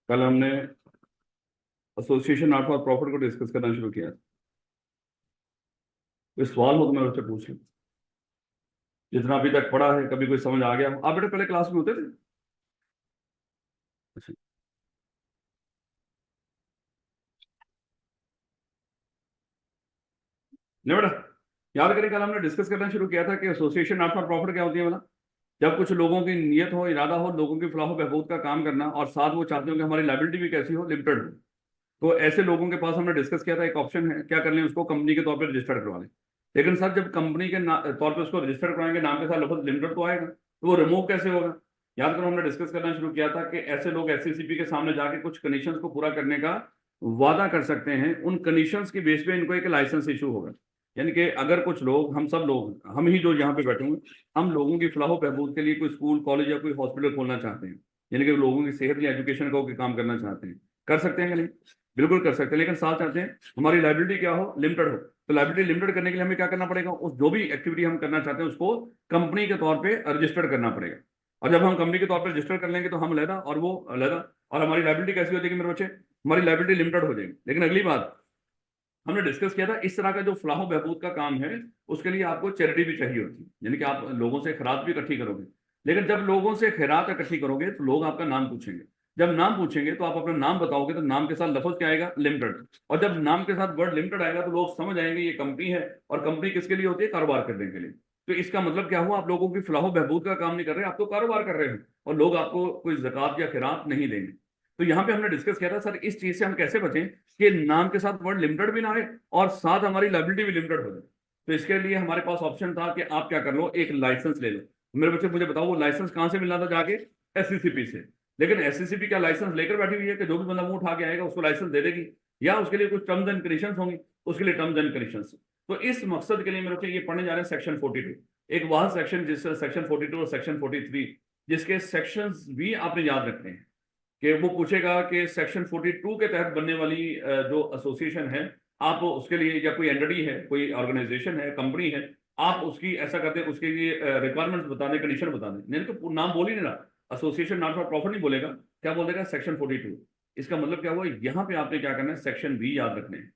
कल हमने association not for profit को डिस्कस करना शुरू किया। कोई सवाल हो तो मैं उससे पूछ लूँ। जितना अभी तक पढ़ा है कभी कोई समझ आ गया? आप बेटा पहले क्लास में होते थे? अच्छा। नहीं बेटा, याद करें कल हमने डिस्कस करना शुरू किया था कि एसोसिएशन नॉट फॉर प्रॉफिट क्या होती है? बोला जब कुछ लोगों की नीयत हो, इरादा हो, लोगों की फलाह बहबूद का काम करना, और साथ वो चाहते हो कि हमारी लाइबिलिटी भी कैसी हो, लिमिटेड हो। तो ऐसे लोगों के पास हमने डिस्कस किया था, एक ऑप्शन है, क्या कर लें, उसको कंपनी के तौर पर रजिस्टर्ड करवा लें। लेकिन सर जब कंपनी के तौर पे उसको रजिस्टर्ड कराएंगे, नाम के साथ लफ्ज लिमिटेड तो आएगा, तो वो रिमूव कैसे होगा? याद करो हमने डिस्कस करना शुरू किया था कि ऐसे लोग एससीसीपी के सामने जाके कुछ कंडीशंस को पूरा करने का वादा कर सकते हैं। उन कंडीशंस की बेस पे इनको एक लाइसेंस इशू होगा। यानी कि अगर कुछ लोग, हम सब लोग, हम ही जो यहाँ पे बैठे हुए, हम लोगों की फलाह बहबूद के लिए कोई स्कूल, कॉलेज या कोई हॉस्पिटल खोलना चाहते हैं, यानी कि लोगों की सेहत या एजुकेशन का कोई काम करना चाहते हैं, कर सकते हैं कि नहीं? बिल्कुल कर सकते हैं। लेकिन साथ चाहते हैं हमारी लाइबिलिटी क्या हो, लिमिटेड हो। तो लाइबिलिटी लिमिटेड करने के लिए हमें क्या करना पड़ेगा? उस जो भी एक्टिविटी हम करना चाहते हैं उसको कंपनी के तौर पे रजिस्टर करना पड़ेगा। और जब हम कंपनी के तौर पे रजिस्टर कर लेंगे तो हम अलहदा और वो अलहदा, और हमारी लाइबिलिटी कैसी हो जाएगी मेरे बच्चे? हमारी लाइबिलिटी लिमिटेड हो जाएगी। लेकिन अगली बात हमने डिस्कस किया था, इस तरह का जो फलाह बहबूद का काम है उसके लिए आपको चैरिटी भी चाहिए होती है, यानी कि आप लोगों से खैरात भी इकट्ठी करोगे। लेकिन जब लोगों से खैरात इकट्ठी करोगे तो लोग आपका नाम पूछेंगे। जब नाम पूछेंगे तो आप अपना नाम बताओगे, तो नाम के साथ लफ्ज क्या आएगा? लिमिटेड। और जब नाम के साथ वर्ड लिमिटेड आएगा तो लोग समझ आएंगे ये कंपनी है, और कंपनी किसके लिए होती है? कारोबार करने के लिए। तो इसका मतलब क्या हुआ? आप लोगों की फलाह बहबूद का काम नहीं कर रहे, आप तो कारोबार कर रहे हो, और लोग आपको कोई ज़कात या खैरात नहीं देंगे। तो यहाँ पे हमने डिस्कस किया था सर इस चीज से हम कैसे बचें कि नाम के साथ वर्ड लिमिटेड भी ना आए और साथ हमारी लाइबिलिटी भी लिमिटेड हो जाए। तो इसके लिए हमारे पास ऑप्शन था कि आप क्या कर लो, एक लाइसेंस ले लो। मेरे बच्चे मुझे बताओ वो लाइसेंस कहाँ से मिलना था? जाके एससीसीपी से। लेकिन एससीसीपी का लाइसेंस लेकर बैठी हुई है कि जो भी बंदा मुंह उठा के आएगा उसको लाइसेंस दे देगी, या उसके लिए कुछ टर्म्स एंड कंडीशंस होंगी, उसके लिए टर्म्स एंड कंडीशंस। तो इस मकसद के लिए मेरे बच्चे ये पढ़ने जा रहे हैं सेक्शन 42, एक वह सेक्शन जिससे सेक्शन 42 और सेक्शन 43, जिसके सेक्शंस भी आपने याद रखने हैं। कि वो पूछेगा कि सेक्शन 42 के तहत बनने वाली जो एसोसिएशन है, आप उसके लिए, या कोई एंटिटी है, कोई ऑर्गेनाइजेशन है, कंपनी है, आप उसकी ऐसा करते हैं, उसके लिए रिक्वायरमेंट्स बता दें, कंडीशन बता दें। नहीं तो नाम बोल ही नहीं रहा, एसोसिएशन नॉट फॉर प्रॉफिट नहीं बोलेगा, क्या बोलेगा? सेक्शन 42। इसका मतलब क्या हुआ? यहाँ पे आपने क्या करना है? सेक्शन बी याद रखने हैं।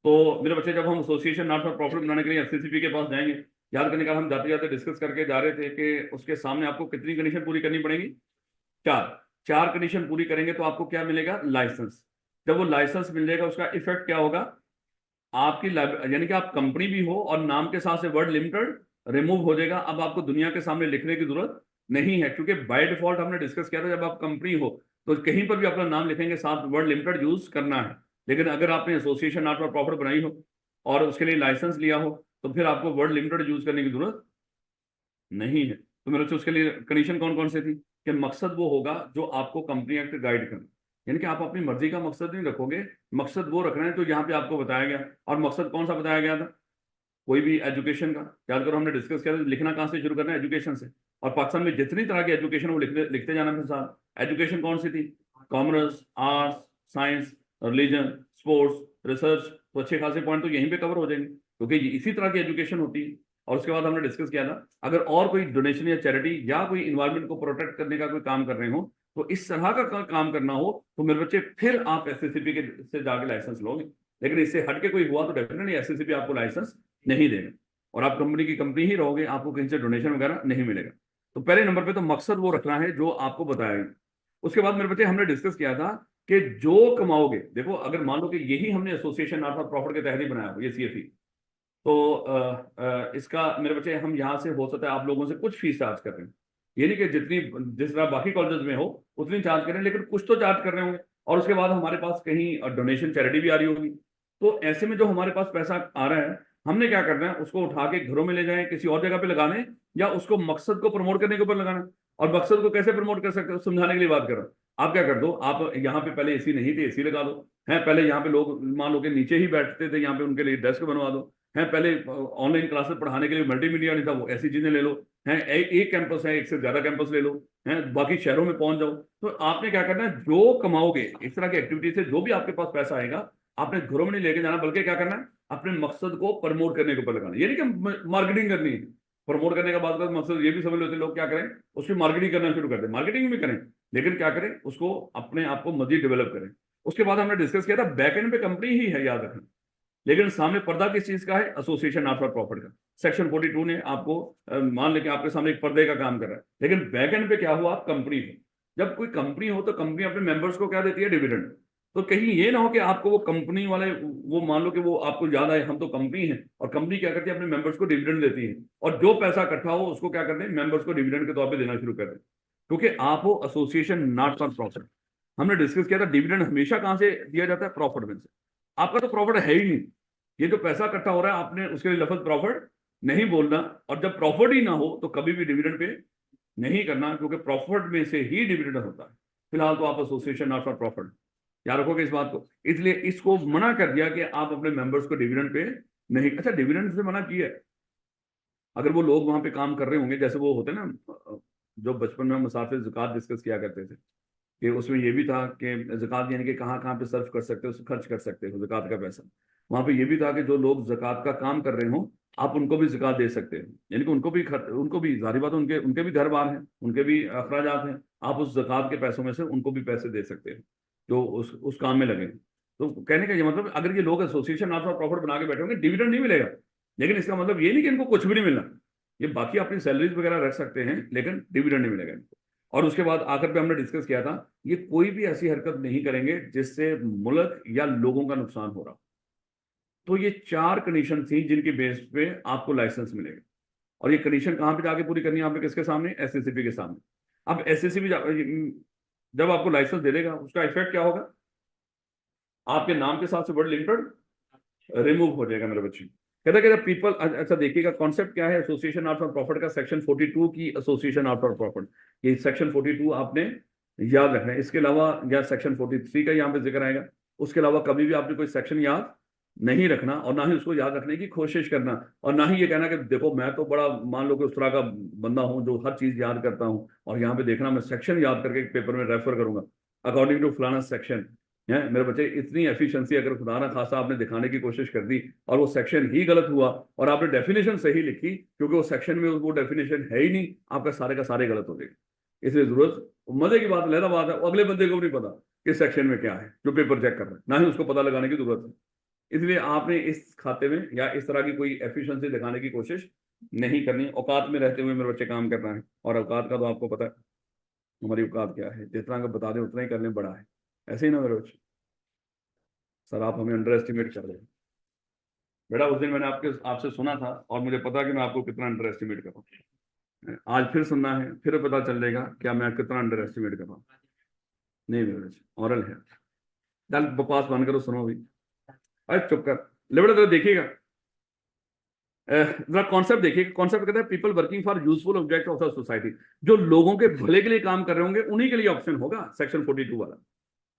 तो मेरे बच्चे जब हम एसोसिएशन नॉट फॉर प्रॉफिट बनाने के लिए एससीसीपी के पास जाएंगे, याद करने का हम जाते जाते डिस्कस करके जा रहे थे कि उसके सामने आपको कितनी कंडीशन पूरी करनी पड़ेगी? चार। चार कंडीशन पूरी करेंगे तो आपको क्या मिलेगा? लाइसेंस। जब वो लाइसेंस मिल जाएगा उसका इफेक्ट क्या होगा? आपकी यानी कि आप कंपनी भी हो और नाम के साथ से वर्ड लिमिटेड रिमूव हो जाएगा। अब आपको दुनिया के सामने लिखने की जरूरत नहीं है, क्योंकि बाय डिफॉल्ट हमने डिस्कस किया था जब आप कंपनी हो तो कहीं पर भी अपना नाम लिखेंगे साथ वर्ड लिमिटेड यूज करना है। लेकिन अगर आपने एसोसिएशन नॉट फॉर प्रॉफिट बनाई हो और उसके लिए लाइसेंस लिया हो तो फिर आपको वर्ड लिमिटेड यूज करने की जरूरत नहीं है। तो मेरे बच्चों उसके लिए कंडीशन कौन कौन सी थी? कि मकसद वो होगा जो आपको कंपनी एक्ट गाइड करे, यानी कि आप अपनी मर्जी का मकसद नहीं रखोगे, मकसद वो रख रहे हैं तो यहाँ पे आपको बताया गया। और मकसद कौन सा बताया गया था? कोई भी एजुकेशन का, याद करो हमने डिस्कस किया था, लिखना कहाँ से शुरू करना है? एजुकेशन से। और पाकिस्तान में जितनी तरह की एजुकेशन वो लिखते लिखते जाना फिर साथ। एजुकेशन कौन सी थी? Commerce, arts, science, religion, sports, research. तो अच्छे खासे पॉइंट तो यहीं पे कवर हो जाएंगे, क्योंकि इसी तरह की एजुकेशन होती है। और उसके बाद हमने डिस्कस किया था अगर और कोई डोनेशन या चैरिटी या कोई इन्वायरमेंट को प्रोटेक्ट करने का कोई काम कर रहे हो, तो इस तरह का काम करना हो तो मेरे बच्चे फिर आप एससीसीपी के से जाके लाइसेंस लोगे। लेकिन इससे हट के कोई हुआ तो डेफिनेटली एससीसीपी आपको लाइसेंस नहीं देगा, और आप कंपनी की कंपनी ही रहोगे, आपको कहीं से डोनेशन वगैरह नहीं मिलेगा। तो पहले नंबर पे तो मकसद वो रखना है जो आपको बताया गया। उसके बाद मेरे बच्चे हमने डिस्कस किया था कि जो कमाओगे, देखो अगर मान लो कि यही हमने एसोसिएशन नॉट फॉर प्रॉफिट के तहत ही बनाया हो, ये सीएफई, तो इसका मेरे बच्चे हम यहाँ से हो सकता है आप लोगों से कुछ फीस चार्ज कर रहे हैं। ये नहीं कि जितनी जिस तरह बाकी कॉलेजेस में हो उतनी चार्ज करें, लेकिन कुछ तो चार्ज कर रहे होंगे। और उसके बाद हमारे पास कहीं डोनेशन चैरिटी भी आ रही होगी। तो ऐसे में जो हमारे पास पैसा आ रहा है, हमने क्या करना है? उसको उठा के घरों में ले जाएं, किसी और जगह पे लगाने, या उसको मकसद को प्रमोट करने के ऊपर लगाना। और मकसद को कैसे प्रमोट कर सकते हो समझाने के लिए बात करो। आप क्या कर दो, आप यहाँ पे पहले एसी नहीं थे, एसी लगा दो। है पहले यहाँ पे लोग मान लो कि नीचे ही बैठते थे, यहाँ पे उनके लिए डेस्क बनवा दो। है पहले ऑनलाइन क्लासेस पढ़ाने के लिए मल्टीमीडिया नहीं था, वो ऐसी चीजें ले लो। है एक कैंपस है, एक से ज्यादा कैंपस ले लो। है बाकी शहरों में पहुंच जाओ। तो आपने क्या करना है? जो कमाओगे इस तरह की एक्टिविटी से, जो भी आपके पास पैसा आएगा, आपने घरों में नहीं लेके जाना, बल्कि क्या करना है? अपने मकसद को प्रमोट करने के ऊपर लगाना। ये नहीं कि मार्केटिंग करनी है। प्रमोट करने का बाद मकसद ये भी समझ लेते लोग क्या करें, उसकी मार्केटिंग करना शुरू कर दें। मार्केटिंग भी करें, लेकिन क्या करें, उसको अपने आप को मजीद डेवलप करें। उसके बाद हमने डिस्कस किया था बैक एंड पे कंपनी ही है, याद रखना, लेकिन सामने पर्दा किस चीज का है, एसोसिएशन नॉट फॉर प्रॉफिट का। सेक्शन 42 ने आपको मान लेके आपके सामने एक पर्दे का काम कर रहा है, लेकिन बैक एंड पे क्या हुआ, आप कंपनी हो। जब कोई कंपनी हो तो कंपनी अपने मेंबर्स को क्या देती है, डिविडेंड। तो कहीं ये ना हो कि आपको वो कंपनी वाले, वो मान लो कि वो आपको याद आए हम तो कंपनी है, और कंपनी क्या करती है, अपने मेंबर्स को डिविडेंड देती है, और जो पैसा इकट्ठा हो उसको क्या करते हैं, मेंबर्स को डिविडेंड के तौर पर देना शुरू कर दें, क्योंकि आप हो एसोसिएशन नॉट फॉर प्रॉफिट। हमने डिस्कस किया था डिविडेंड हमेशा कहां से दिया जाता है, प्रॉफिट में से। आपका तो प्रॉफिट है ही नहीं, ये जो पैसा इकट्ठा हो रहा है आपने उसके लिए लफ्ज प्रॉफिट नहीं बोलना, और जब प्रॉफिट ही ना हो तो कभी भी डिविडेंड पे नहीं करना, क्योंकि प्रॉफिट में से ही डिविडेंड होता है। फिलहाल तो आप एसोसिएशन नॉट फॉर प्रॉफिट, याद रखोगे इस बात को। इसलिए इसको मना कर दिया कि आप अपने मेंबर्स को डिविडेंड पे नहीं। अच्छा, डिविडेंड से मना किया है, अगर वो लोग वहां पे काम कर रहे होंगे, जैसे वो होते ना, जो बचपन में हम मुसाफिर ज़कात डिस्कस किया करते थे, कि उसमें ये भी था कि ज़कात यानी कि कहाँ कहाँ पे सर्व कर सकते हो, खर्च कर सकते हो ज़कात का पैसा। वहां पे ये भी था कि जो लोग ज़कात का काम कर रहे हो, आप उनको भी ज़कात दे सकते हो, यानी कि उनको भी जारी बात है, उनके उनके भी घर बार हैं, उनके भी अखराजात हैं, आप उस ज़कात के पैसों में से उनको भी पैसे दे सकते हो जो उस काम में लगे। तो कहने का ये मतलब, अगर ये लोग एसोसिएशन नॉट फॉर प्रॉफिट बना के बैठे होंगे, डिविडेंड नहीं मिलेगा, लेकिन इसका मतलब ये नहीं कि इनको कुछ भी नहीं मिलना, ये बाकी अपनी सैलरीज वगैरह रख सकते हैं, लेकिन डिविडेंड नहीं मिलेगा इनको। और उसके बाद आखिर पे हमने डिस्कस किया था, ये कोई भी ऐसी हरकत नहीं करेंगे जिससे मुल्क या लोगों का नुकसान हो रहा। तो ये 4 कंडीशन थी जिनकी बेस पे आपको लाइसेंस मिलेगा, और ये कंडीशन कहां पे जाके पूरी करनी है, यहाँ पे किसके सामने, एसएससीपी के सामने। अब एसएससीपी जब आपको लाइसेंस दे देगा, उसका इफेक्ट क्या होगा, आपके नाम के साथ से वर्ड लिमिटेड रिमूव हो जाएगा मेरे बच्चे। कहता कहता पीपल, अच्छा देखिएगा कॉन्सेप्ट क्या है एसोसिएशन नॉट फॉर प्रॉफिट का, सेक्शन 42 की एसोसिएशन नॉट फॉर प्रॉफिट, ये सेक्शन 42 आपने याद रखना है। इसके अलावा या सेक्शन 43 का यहाँ पे जिक्र आएगा, उसके अलावा कभी भी आपने कोई सेक्शन याद नहीं रखना, और ना ही उसको याद रखने की कोशिश करना, और ना ही ये कहना कि देखो मैं तो बड़ा मान लो कि उस तरह का बंदा हूं जो हर चीज याद करता हूं, और यहाँ पे देखना मैं सेक्शन याद करके पेपर में रेफर करूंगा अकॉर्डिंग टू फलाना सेक्शन है। मेरे बच्चे, इतनी एफिशिएंसी अगर खुदा ना खासा आपने दिखाने की कोशिश कर दी और वो सेक्शन ही गलत हुआ, और आपने डेफिनेशन सही लिखी, क्योंकि वो सेक्शन में वो डेफिनेशन है ही नहीं, आपका सारे का सारे गलत हो जाएगा। इसलिए जरूरत, मजे की बात, लहदा बात है, अगले बंदे को भी नहीं पता कि सेक्शन में क्या है जो पेपर चेक कर रहा है, ना ही उसको पता लगाने की जरूरत है। इसलिए आपने इस खाते में या इस तरह की कोई एफिशिएंसी दिखाने की कोशिश नहीं करनी। औकात में रहते हुए मेरे बच्चे काम करना है, और औकात का तो आपको पता है हमारी औकात क्या है, जितना का बता दें उतना ही करने बड़ा है। ऐसे ही ना मेरे बच्चे, सर आप हमें अंडर एस्टिमेट कर रहे हैं। बेटा उस दिन मैंने आपसे सुना था, और मुझे पता कि मैं आपको कितना अंडर एस्टिमेट कर रहा हूँ। आज फिर सुनना है, फिर पता चल जाएगा क्या मैं कितना अंडर एस्टिमेट कर रहा हूँ। नहीं मेरे बच्चे, ऑरल है। चल बकवास बंद करो, सुनो अभी। अरे चुप कर ले बेटा, देखिएगा जरा कॉन्सेप्ट देखिए। कॉन्सेप्ट कहता है people working for useful object of the society, जो लोगों के भले के लिए काम कर रहे होंगे उन्हीं के लिए ऑप्शन होगा सेक्शन 42 वाला।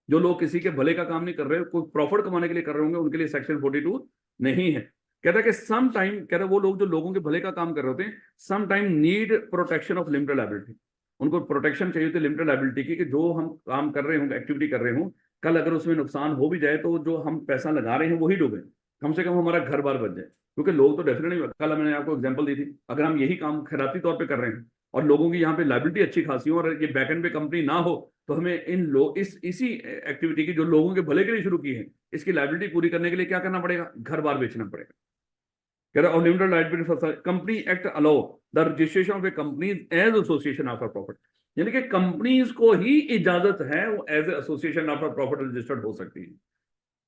जो लोग किसी के भले का काम नहीं कर रहे, कोई प्रॉफिट कमाने के लिए कर रहे होंगे, उनके लिए सेक्शन 42 नहीं है। कहता है कि सम टाइम, कहता है वो लोग जो लोगों के भले का काम कर रहे होते हैं, some time need protection of limited liability, उनको प्रोटेक्शन चाहिए होती है लिमिटेड लायबिलिटी की, कि जो हम काम कर रहे होंगे, एक्टिविटी कर रहे हों, कल अगर उसमें नुकसान हो भी जाए तो जो हम पैसा लगा रहे हैं वही डूबे, कम से कम हमारा घर बार बच जाए। क्योंकि लोग तो डेफिनेटली, कल मैंने आपको एग्जांपल दी थी, अगर हम यही काम खैराती तौर पे कर रहे हैं और लोगों की यहाँ पे लायबिलिटी अच्छी खासी हो, और ये बैकएंड पे कंपनी ना हो, तो हमें इन लोग इसी एक्टिविटी की जो लोगों के भले के लिए शुरू की है, इसकी लायबिलिटी पूरी करने के लिए क्या करना पड़ेगा, घर बार बेचना पड़ेगा। कह रहा है limited liability company act allow the registration of a company as association of profit, यानी कि कंपनीज को ही इजाजत है वो as association of profit registered हो सकती है।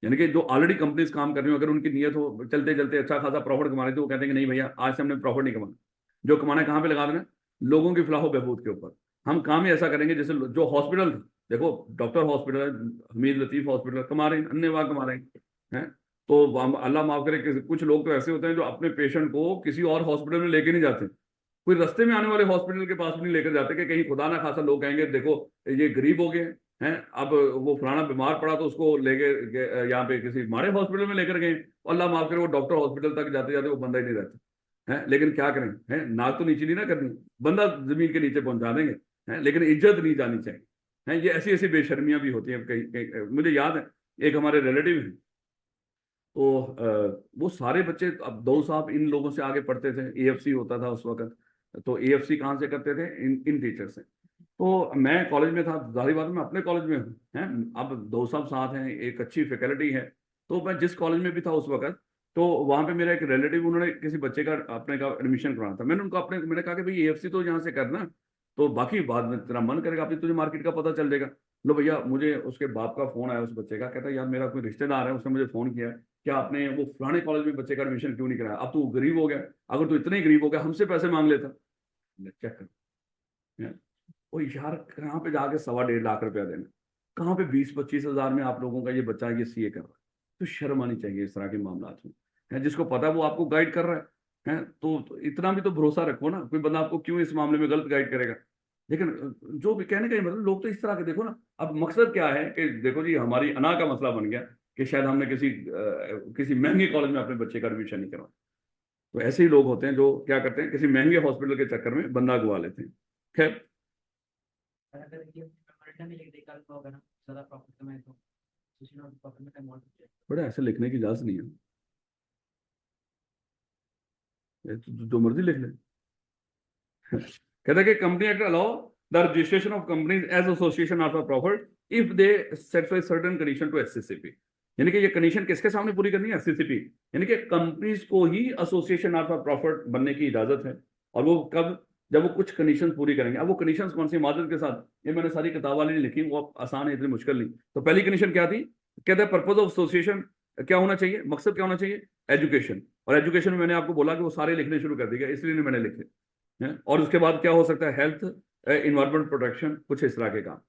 यानी कि जो ऑलरेडी कंपनीज काम कर रही हो, अगर उनकी नीयत हो चलते चलते अच्छा खासा प्रॉफिट कमा रहे थे, वो कहते हैं कि नहीं भैया आज से हमने प्रॉफिट नहीं कमाना, जो कमाना है कहाँ पे लगा देना, लोगों की फलाह बहबूद के ऊपर। हम काम ही ऐसा करेंगे जैसे जो हॉस्पिटल, देखो doctor hospital, Hamid Latif hospital कमा रहे हैं, अन्य वाह कमा रहे हैं। तो अल्लाह माफ करे, कुछ लोग तो ऐसे होते हैं जो अपने पेशेंट को किसी और हॉस्पिटल में लेके नहीं जाते, कोई रास्ते में आने वाले हॉस्पिटल के पास भी नहीं लेकर जाते, कि कहीं खुदा ना खासा लोग कहेंगे देखो ये गरीब हो गए हैं, अब वो फलाना बीमार पड़ा तो उसको लेके यहाँ पे किसी माड़े हॉस्पिटल में लेकर गए, अल्लाह माफ करे वो डॉक्टर हॉस्पिटल तक जाते जाते वो बंदा ही नहीं रहता है। लेकिन क्या करें, है नाक तो नीचे नहीं ना करनी, बंदा जमीन के नीचे पहुंचा देंगे, है लेकिन इज्जत नहीं जानी चाहिए। है ये ऐसी ऐसी बेशर्मियां भी होती हैं कहीं। मुझे याद है एक हमारे रिलेटिव हैं, तो वो सारे बच्चे, अब दो साहब इन लोगों से आगे पढ़ते थे, एएफसी होता था उस वक्त, तो एएफसी कहाँ से करते थे, इन टीचर से। तो मैं कॉलेज में था, जाहिर बात है मैं अपने कॉलेज में हूँ, हैं, अब दो सब साथ हैं, एक अच्छी फैकल्टी है। तो मैं जिस कॉलेज में भी था उस वक्त, तो वहाँ पे मेरा एक रिलेटिव, उन्होंने किसी बच्चे का अपने का एडमिशन करवाना था। मैंने कहा कि भाई एएफसी तो यहाँ से करना, तो बाकी बाद में तेरा मन करेगा, अपनी तुझे मार्केट का पता चल जाएगा। लो भैया, मुझे उसके बाप का फोन आया उस बच्चे का, कहता यार मेरा कोई रिश्तेदार है, उसने मुझे फोन किया, क्या आपने वो फलाने कॉलेज में बच्चे का एडमिशन क्यों नहीं कराया? अब तू गरीब हो गया, अगर तू इतने ही गरीब हो गया हमसे पैसे मांग लेता। चेक कर, ओ यार कहाँ पे जाके 1.25 लाख रुपया देना, कहाँ पे 20-25 हज़ार में आप लोगों का ये बच्चा ये सीए कर रहा है। तो शर्म आनी चाहिए इस तरह के मामला में, है जिसको पता है वो आपको गाइड कर रहा है तो इतना भी तो भरोसा रखो ना, कोई बंदा आपको क्यों इस मामले में गलत गाइड करेगा। लेकिन जो भी कहने का ये मतलब, लोग तो इस तरह के देखो ना, अब मकसद क्या है कि देखो जी हमारी अना का मसला बन गया कि शायद हमने किसी महंगे कॉलेज में अपने बच्चे का एडमिशन नहीं करवाया। तो ऐसे ही लोग होते हैं जो क्या करते हैं, किसी महंगे हॉस्पिटल के चक्कर में बंदा गवा लेते हैं। खैर, अगर ये मेमोरेंडम में लिख दे कल होगा ना ज्यादा प्रॉफिट कमाए तो सोशल नॉट प्रॉफिट में कन्वर्ट हो जाए। बड़ा ऐसे लिखने की इजाजत नहीं है, जो मर्जी लिख ले। कहता है कि company act allow the registration of companies as association not for profit if they satisfy certain condition to SCCP. यानी कि ये कंडीशन किसके सामने पूरी करनी है? एससीसीपी, यानी कि कंपनीज को ही एसोसिएशन नॉट फॉर प्रॉफिट बनने की इजाजत है। और वो कब? जब वो कुछ कंडीशन पूरी करेंगे। अब वो कंडीशन कौन सी? माजरत के साथ, ये मैंने सारी किताब वाली नहीं लिखी, वो आसान है, इतनी मुश्किल नहीं। तो पहली कंडीशन क्या थी? कहते हैं पर्पज ऑफ एसोसिएशन क्या होना चाहिए, मकसद क्या होना चाहिए? एजुकेशन। और एजुकेशन में मैंने आपको बोला कि वो सारे लिखने शुरू कर दिया, इसलिए नहीं मैंने लिखे हैं। और उसके बाद क्या हो सकता है? हेल्थ, इन्वायरमेंट प्रोटेक्शन, कुछ इस तरह के काम।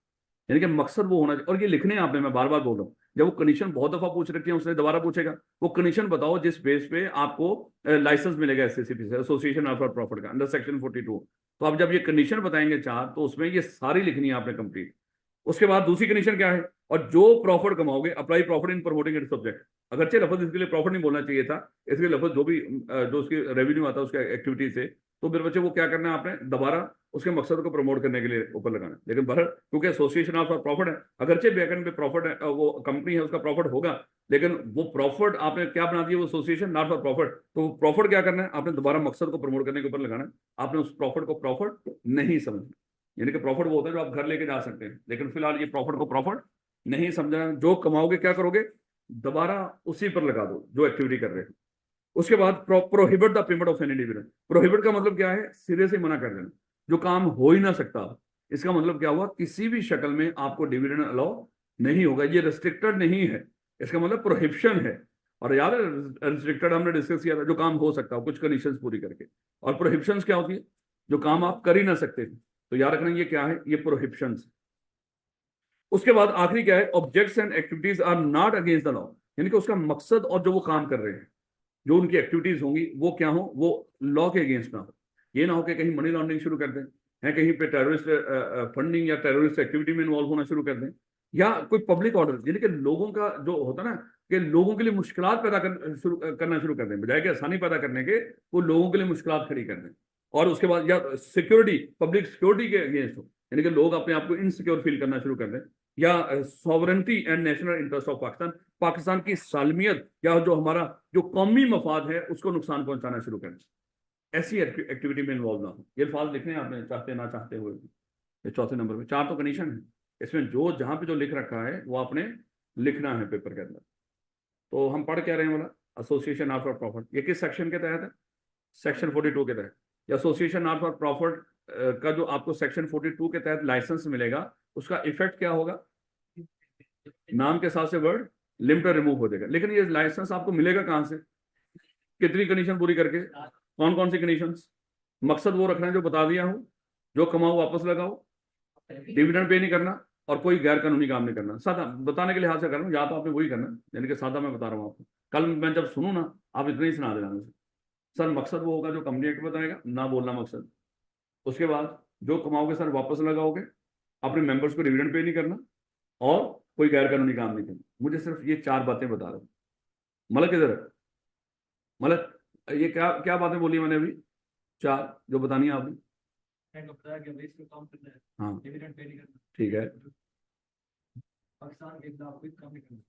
यानी कि मकसद वो होना चाहिए। और ये लिखने हैं आपने, मैं बार बार बोल रहा हूँ, जब वो कंडीशन बहुत दफा पूछ रखी है उसने दोबारा पूछेगा, वो कंडीशन बताओ जिस बेस पे आपको लाइसेंस मिलेगा एससीसीपी से, एसोसिएशन नॉट फॉर प्रॉफिट का, अंडर सेक्शन 42। तो आप जब ये कंडीशन बताएंगे चार, तो उसमें ये सारी लिखनी है आपने कंप्लीट। उसके बाद दूसरी कंडीशन क्या है? और जो प्रॉफिट कमाओगे, apply profit in promoting it subject. अगरचे लफज इसके लिए प्रॉफिट नहीं बोलना चाहिए था, इसके लफज जो भी जो उसकी रेवेन्यू आता है उसके एक्टिविटी से, तो मेरे बच्चे वो क्या करना है आपने दोबारा उसके मकसद को प्रमोट करने के लिए ऊपर लगाना है। लेकिन बहर क्योंकि एसोसिएशन ऑफ प्रॉफिट है, अगरचे बैकएंड पे प्रॉफिट है, वो कंपनी है उसका प्रॉफिट होगा, लेकिन वो प्रॉफिट आपने क्या बना दिया? वो एसोसिएशन नॉट फॉर प्रॉफिट। तो प्रॉफिट क्या करना है आपने? दोबारा मकसद को प्रमोट करने के ऊपर लगाना है। आपने उस प्रॉफिट को प्रॉफिट नहीं समझना। यानी कि प्रॉफिट वो होता है जो आप घर लेके जा सकते हैं, लेकिन फिलहाल ये प्रॉफिट को प्रॉफिट नहीं समझना। जो कमाओगे क्या करोगे? दोबारा उसी पर लगा दो जो एक्टिविटी कर रहे हो। उसके बाद prohibit the payment of any dividend. Prohibit का मतलब क्या है? सिरे से मना कर देना, जो काम हो ही ना सकता। इसका मतलब क्या हुआ? किसी भी शक्ल में आपको डिविडेंड अलाउ नहीं होगा। ये रिस्ट्रिक्टेड नहीं है, इसका मतलब प्रोहिबिशन है। और याद है रिस्ट्रिक्टेड हमने डिस्कस किया था, जो काम हो सकता हो कुछ कंडीशंस पूरी करके। और प्रोहिबिशंस क्या होती है? जो काम आप कर ही ना सकते थे। तो याद रखना ये क्या है? ये प्रोहिबिशंस। उसके बाद आखिरी क्या है? Objects and activities are not against the law. यानी कि उसका मकसद और जो वो काम कर रहे हैं, जो उनकी एक्टिविटीज होंगी वो क्या हो? वो लॉ के अगेंस्ट ना हो। ये ना हो कि कहीं मनी लॉन्ड्रिंग शुरू कर दें, है कहीं पे टेररिस्ट फंडिंग या टेररिस्ट एक्टिविटी में इन्वॉल्व होना शुरू कर दें, या कोई पब्लिक ऑर्डर, यानी कि लोगों का जो होता है ना, कि लोगों के लिए मुश्किलात करना शुरू कर दें, बजाय कि आसानी पैदा करने के, वो लोगों के लिए मुश्किलात खड़ी कर दें। और उसके बाद या सिक्योरिटी, पब्लिक सिक्योरिटी के अगेंस्ट हो, यानी कि लोग अपने आप को इनसिक्योर फील करना शुरू कर दें। या sovereignty and national interest of Pakistan, Pakistan की सालमियत या जो हमारा जो कौमी मफाद है उसको नुकसान पहुंचाना शुरू करें। ऐसी एक्टिविटी में इन्वॉल्व ना हो। ये अल्फाज लिखने हैं आपने, चाहते ना चाहते हुए। ये चौथे नंबर में चार तो कंडीशन है, इसमें जो जहां पे जो लिख रखा है वो आपने लिखना है पेपर के अंदर। तो हम पढ़ क्या रहे हैं? बोला एसोसिएशन नॉट फॉर प्रॉफिट, ये किस सेक्शन के तहत है? सेक्शन 42 के तहत। या एसोसिएशन नॉट फॉर प्रॉफिट का जो आपको सेक्शन 42 के तहत लाइसेंस मिलेगा, उसका इफेक्ट क्या होगा? नाम के साथ से वर्ड लिमिटेड रिमूव हो जाएगा। लेकिन ये लाइसेंस आपको मिलेगा कहां से? कितनी कंडीशन पूरी करके? कौन कौन सी कंडीशंस? मकसद वो रखना है जो बता दिया हूं, जो कमाओ वापस लगाओ, डिविडेंड पे नहीं करना, और कोई गैर कानूनी काम नहीं करना। सादा बताने के लिहाज से कर रहा हूँ, या तो आपने वही करना, यानी कि सादा मैं बता रहा हूँ आपको। कल मैं जब सुनूँ ना, आप इतना ही सुना देना मुझे, सर मकसद वो होगा जो कंपनी एक्ट बताएगा, ना बोलना मकसद। उसके बाद जो कमाओगे सर वापस लगाओगे, अपने मेंबर्स को डिविडेंड पे नहीं करना, और कोई गैर कानूनी काम नहीं करना। मुझे सिर्फ ये चार बातें बता रहा हूँ। मलक इधर है। मलक, ये क्या क्या बातें बोली मैंने अभी? चार जो बतानी है आपने। बताया कि वेस्ट को काम करना है, हाँ डिविडेंड पे नहीं करना, ठीक है, पाकिस्तान के खिलाफ कोई काम नहीं करना,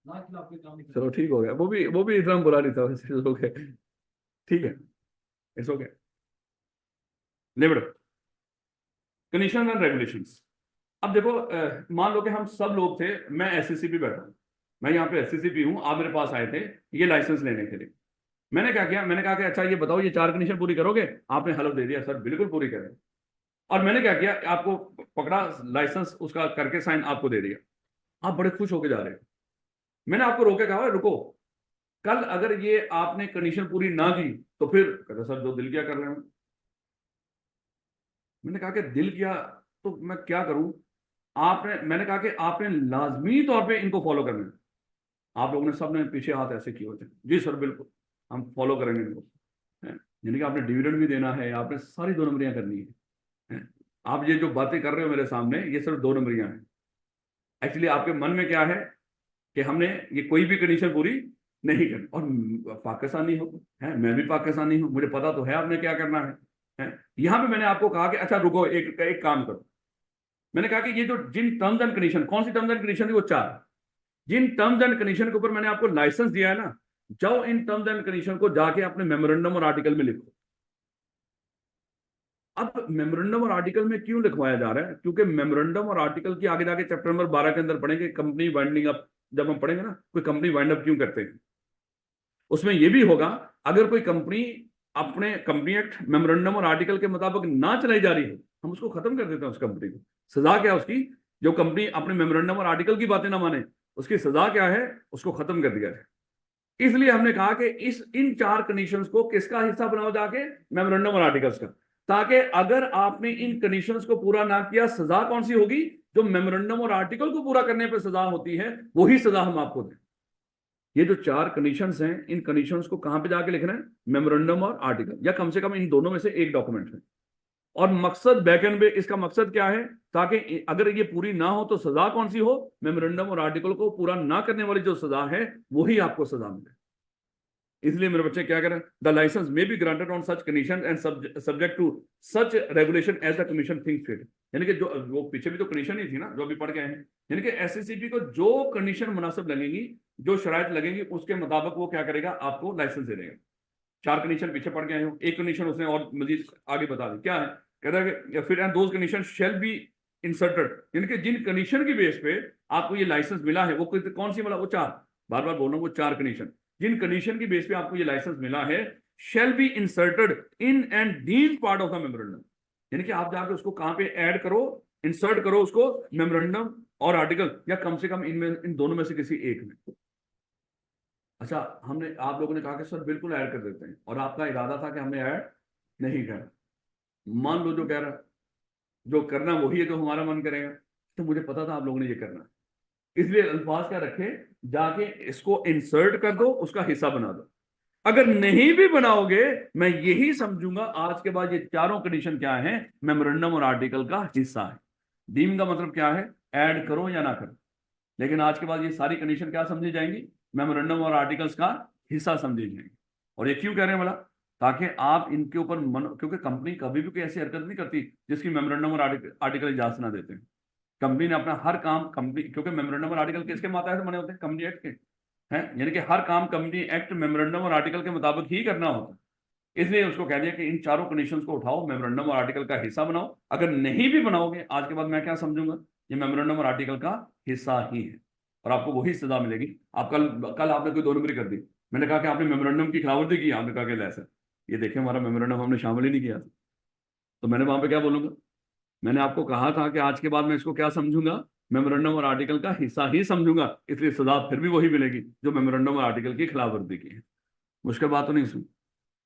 ना के खिलाफ कोई काम नहीं चलो करना। ठीक हो गया। वो भी इतना बुरा नहीं था वैसे, ओके ठीक है, इट्स ओके। ले बेटो, कंडीशन एंड रेगुलेशंस। अब देखो मान लो कि हम सब लोग थे, मैं एससीसी पे बैठा हूँ, मैं यहाँ पे एससीसी भी हूँ, आप मेरे पास आए थे ये लाइसेंस लेने के लिए। मैंने क्या किया, मैंने कहा कि अच्छा ये बताओ ये 4 कंडीशन पूरी करोगे? आपने हलफ दे दिया सर बिल्कुल पूरी करें। और मैंने क्या किया, आपको पकड़ा, लाइसेंस उसका करके साइन आपको दे दिया, आप बड़े खुश होके जा रहे हो। मैंने आपको रोके कहा रुको, कल अगर ये आपने कंडीशन पूरी ना की तो फिर कहते सर जो दिल किया कर रहे हैं। मैंने कहा कि दिल किया तो मैं क्या करूं? मैंने कहा कि आपने लाजमी तौर पे इनको फॉलो करना है। आप लोगों ने सबने पीछे हाथ ऐसे किए होते हैं, जी सर बिल्कुल हम फॉलो करेंगे इनको, हैं? यानी कि आपने डिविडेंड भी देना है, आपने सारी 2 नंबरियां करनी है? आप ये जो बातें कर रहे हो मेरे सामने ये सिर्फ 2 नंबरियां हैं। एक्चुअली आपके मन में क्या है कि हमने ये कोई भी कंडीशन पूरी नहीं करनी। और पाकिस्तानी हो, है मैं भी पाकिस्तानी हूं, मुझे पता तो है आपने क्या करना है? यहां पे मैंने आपको कहा कि अच्छा रुको, एक एक काम करो। मैंने कहा कि ये जो जिन टर्म्स एंड कंडीशन, कौन सी टर्म्स एंड कंडीशन थी? वो 4। जिन टर्म्स एंड कंडीशन के ऊपर मैंने आपको लाइसेंस दिया है ना, जाओ इन टर्म्स एंड कंडीशन को जाके अपने मेमोरेंडम और आर्टिकल में लिखो। अब मेमोरेंडम और आर्टिकल में क्यों लिखवाया जा रहा है? क्योंकि मेमोरेंडम और आर्टिकल की आगे जाके चैप्टर नंबर 12 के अंदर पढ़ेंगे, कंपनी वाइंडिंग अप। जब हम पढ़ेंगे ना कोई कंपनी वाइंड अप क्यों करते हैं, उसमें यह भी होगा अगर कोई कंपनी अपने कंपनी एक्ट मेमोरेंडम और आर्टिकल के मुताबिक ना चलाई जा रही है, हम उसको खत्म कर देते हैं उस कंपनी को। सजा क्या है उसकी? जो कंपनी अपने मेमोरेंडम और आर्टिकल की बातें ना माने, उसकी सजा क्या है? उसको खत्म कर दिया जाए। इसलिए हमने कहा कि इस इन 4 कंडीशंस को किसका हिस्सा बनाओ जाके? मेमोरेंडम और आर्टिकल्स का। ताकि अगर आपने इन कंडीशंस को पूरा ना किया, सजा कौन सी होगी? जो मेमोरेंडम और आर्टिकल को पूरा करने पर सजा होती है, वही सजा हम आपको दें। ये जो 4 कंडीशंस हैं, इन कंडीशंस को कहां पे जाके लिखना है? मेमोरेंडम और आर्टिकल, या कम से कम इन दोनों में से एक डॉक्यूमेंट में। और मकसद बैक एंड पे, इसका मकसद क्या है? ताकि अगर ये पूरी ना हो तो सजा कौन सी हो? मेमोरेंडम और आर्टिकल को पूरा ना करने वाली जो सजा है वही आपको सजा मिले। इसलिए मेरे बच्चे क्या करें, the license may be granted on such condition and subject to such regulation as the commission think fit. यानी कि जो वो पीछे भी तो कंडीशन ही थी ना जो अभी पढ़ के आए हैं, यानी कि एससीसीपी को जो कंडीशन मुनासिब लगेंगी, जो शराइत लगेंगी, उसके मुताबिक वो क्या करेगा? आपको लाइसेंस दे देगा। 4 कंडीशन पीछे पढ़ के आए हो, एक कंडीशन उसने और मजीद आगे बता दी, क्या है? कहता है कि फिर and those condition shall be inserted, यानी कि जिन कंडीशन की बेस पे आपको ये लाइसेंस मिला है, वो कौन सी मिला? वो 4, बार बार बोल रहा हूं, वो 4 कंडीशन जिन कंडीशन की बेस पे आपको ये लाइसेंस मिला है, shall be inserted in and deemed part of the memorandum. यानी कि आप जाके उसको कहां पे ऐड करो, इंसर्ट करो उसको मेमोरेंडम और आर्टिकल, या कम से कम इनमें, इन दोनों में से किसी एक में। अच्छा, हमने, आप लोगों ने कहा कि सर बिल्कुल ऐड कर देते हैं, और आपका इरादा था कि हमने ऐड नहीं करना। मान लो जो कह रहा, जो करना वही है जो हमारा मन करेगा, तो मुझे पता था आप लोगों ने ये करना, इसलिए अल्फाज क्या रखे, जाके इसको इंसर्ट कर दो, उसका हिस्सा बना दो। अगर नहीं भी बनाओगे, मैं यही समझूंगा आज के बाद ये चारों कंडीशन क्या है? मेमोरेंडम और आर्टिकल का हिस्सा है। डीम का मतलब क्या है? ऐड करो या ना करो। लेकिन आज के बाद ये सारी कंडीशन क्या समझी जाएंगी? मेमोरेंडम और आर्टिकल्स का हिस्सा समझी जाएंगी। और ये क्यों कह रहे हैं बोला? ताकि आप इनके ऊपर क्योंकि कंपनी कभी भी कोई ऐसी हरकत नहीं करती जिसकी मेमोरेंडम और आर्टिकल इजाजत ना देते हैं। कंपनी ने अपना हर काम, कंपनी, क्योंकि मेमोरेंडम और आर्टिकल किसके मातहत बने होते हैं? कंपनी एक्ट के हैं, यानी कि हर काम कंपनी एक्ट, मेमोरेंडम और आर्टिकल के मुताबिक ही करना होता है। इसलिए उसको कह दिया कि इन चारों कंडीशंस को उठाओ, मेमोरेंडम और आर्टिकल का हिस्सा बनाओ। अगर नहीं भी बनाओगे, आज के बाद मैं क्या समझूंगा? ये मेमोरेंडम और आर्टिकल का हिस्सा ही है, और आपको वही सजा मिलेगी। आप कल कल आपने कोई 2 नंबरी कर दी, मैंने कहा कि आपने मेमोरेंडम की खिलाफवर्जी की, आपने कहा कि ऐसा, ये देखिए हमारा मेमोरेंडम हमने शामिल ही नहीं किया था, तो मैंने वहां पे क्या बोलूंगा? मैंने आपको कहा था कि आज के बाद मैं इसको क्या समझूंगा? मेमोरेंडम और आर्टिकल का हिस्सा ही समझूंगा, इसलिए सजा फिर भी वही मिलेगी जो मेमोरेंडम और आर्टिकल की खिलाफवर्जी की है। मुश्किल बात तो नहीं सुन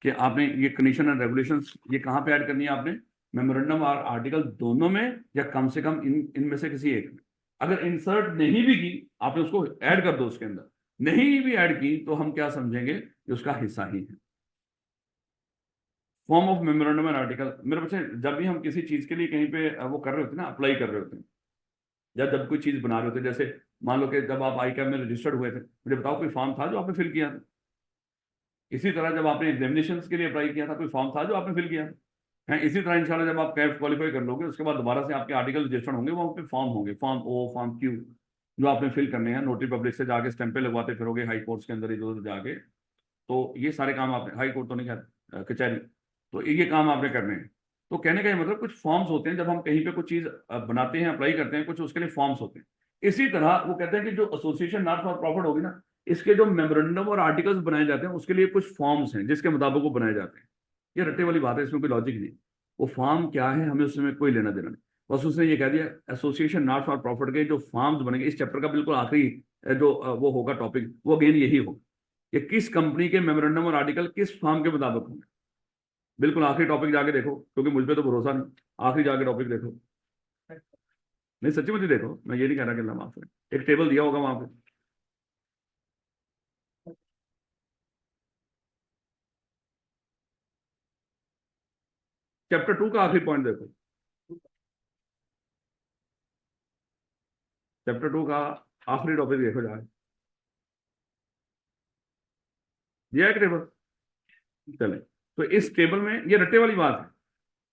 कि आपने ये कंडीशन एंड रेगुलेशंस ये कहां पे ऐड करनी है आपने? मेमोरेंडम और आर्टिकल दोनों में, या कम से कम इनमें से किसी एक में। अगर इंसर्ट नहीं भी की, आपने उसको ऐड कर दो उसके अंदर। नहीं भी ऐड की तो हम क्या समझेंगे कि उसका हिस्सा ही है। Form of memorandum and article, मेरे बच्चे जब भी हम किसी चीज के लिए कहीं पे वो कर रहे होते हैं ना, अप्लाई कर रहे होते हैं, या जब कोई चीज बना रहे होते हैं, जैसे मान लो कि जब आप आई कैब में रजिस्टर्ड हुए थे, मुझे बताओ कोई फॉर्म था जो आपने फिल किया था? इसी तरह जब आपने एग्जामिनेशन के लिए अप्लाई किया था, कोई फॉर्म था जो आपने फिल किया है? इसी तरह इंशाल्लाह जब आप कैब क्वालिफाई कर लोगे, उसके बाद दोबारा से आपके आर्टिकल रजिस्टर्ड होंगे, वहाँ पे फॉर्म होंगे, फॉर्म ओ, फॉर्म क्यू, जो आपने फिल करने हैं। नोटरी पब्लिक से जाके स्टैंपे लगवाते फिरोगे हाई कोर्ट्स के अंदर इधर उधर जाके। तो ये सारे काम आपने, हाई कोर्ट तो नहीं, खैर कचहरी, तो ये काम आपने करने हैं। तो कहने का ये मतलब कुछ फॉर्म्स होते हैं, जब हम कहीं पे कुछ चीज बनाते हैं, अप्लाई करते हैं, कुछ उसके लिए फॉर्म्स होते हैं। इसी तरह वो कहते हैं कि जो एसोसिएशन नॉट फॉर प्रॉफिट होगी ना, इसके जो मेमोरेंडम और आर्टिकल्स बनाए जाते हैं उसके लिए कुछ फॉर्म्स हैं जिसके मुताबिक वो बनाए जाते हैं। ये रट्टे वाली बात है, इसमें कोई लॉजिक नहीं। वो फॉर्म क्या है हमें उसमें कोई लेना देना नहीं। बस उसने ये कह दिया एसोसिएशन नॉट फॉर प्रॉफिट के जो फॉर्म्स बनेंगे, इस चैप्टर का बिल्कुल आखिरी जो वो होगा टॉपिक, वो अगेन यही होगा कि किस कंपनी के मेमोरेंडम और आर्टिकल किस फॉर्म के मुताबिक होंगे। बिल्कुल आखिरी टॉपिक जाके देखो, क्योंकि मुझ पे तो भरोसा नहीं। आखिरी जाके टॉपिक देखो, नहीं सच्ची मुझे देखो, मैं ये नहीं कह रहा कि अल्लाह माफ करे, एक टेबल दिया होगा वहां पे। चैप्टर 2 का आखिरी पॉइंट देखो, चैप्टर 2 का आखिरी टॉपिक देखो जाए, ये है एक टेबल। चले, तो इस टेबल में ये रट्टे वाली बात है,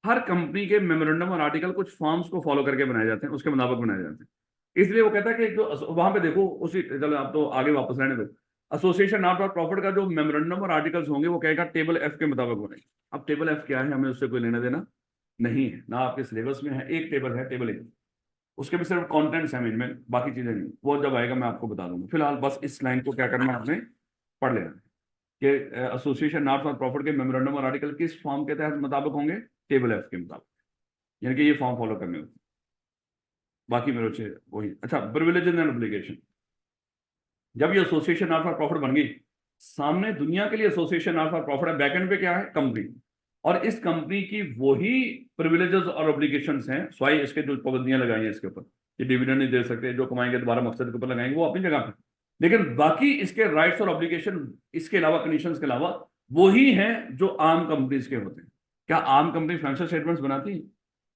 हर कंपनी के मेमोरेंडम और आर्टिकल कुछ फॉर्म्स को फॉलो करके बनाए जाते हैं, उसके मुताबिक बनाए जाते हैं। इसलिए वो कहता है कि जो वहां पे देखो उसी, चलो आप तो आगे वापस रहने दो। एसोसिएशन नॉट फॉर प्रॉफिट का जो मेमोरेंडम और आर्टिकल्स होंगे वो कहेगा टेबल एफ के मुताबिक बनेंगे। अब टेबल एफ क्या है हमें उससे कोई लेना देना नहीं है, ना आपके सिलेबस में है। एक टेबल है, टेबल एक, उसके भी सिर्फ कंटेंट्स हैं में, बाकी चीजें नहीं। वो जब आएगा मैं आपको बता दूंगा। फिलहाल बस इस लाइन को क्या करना है आपने पढ़ लेना है कि एसोसिएशन नॉट फॉर प्रॉफिट के मेमोरेंडम और आर्टिकल किस फॉर्म के तहत मुताबिक होंगे, टेबल एफ के मुताबिक, यानी कि ये फॉर्म फॉलो करने होते हैं। बाकी मेरे बच्चे वही। अच्छा, प्रिविलेजेस एंड ऑब्लिगेशन, जब ये एसोसिएशन नॉट फॉर प्रॉफिट बन गई, सामने दुनिया के लिए एसोसिएशन नॉट फॉर प्रॉफिट है, बैकएंड पे क्या है, कंपनी। और इस कंपनी की वही प्रिविलेजेस और ऑब्लिगेशंस हैं, स्वाई इसके जो पाबंदियां लगाई हैं इसके ऊपर, ये डिविडेंड नहीं दे सकते, जो कमाएंगे दोबारा मकसद के ऊपर लगाएंगे, वो अपनी जगह पे। लेकिन बाकी इसके राइट्स और ऑब्लिगेशन, इसके अलावा कंडीशंस के अलावा, वही हैं जो आम कंपनीज के होते हैं। क्या आम कंपनी फाइनेंशियल स्टेटमेंट्स बनाती है?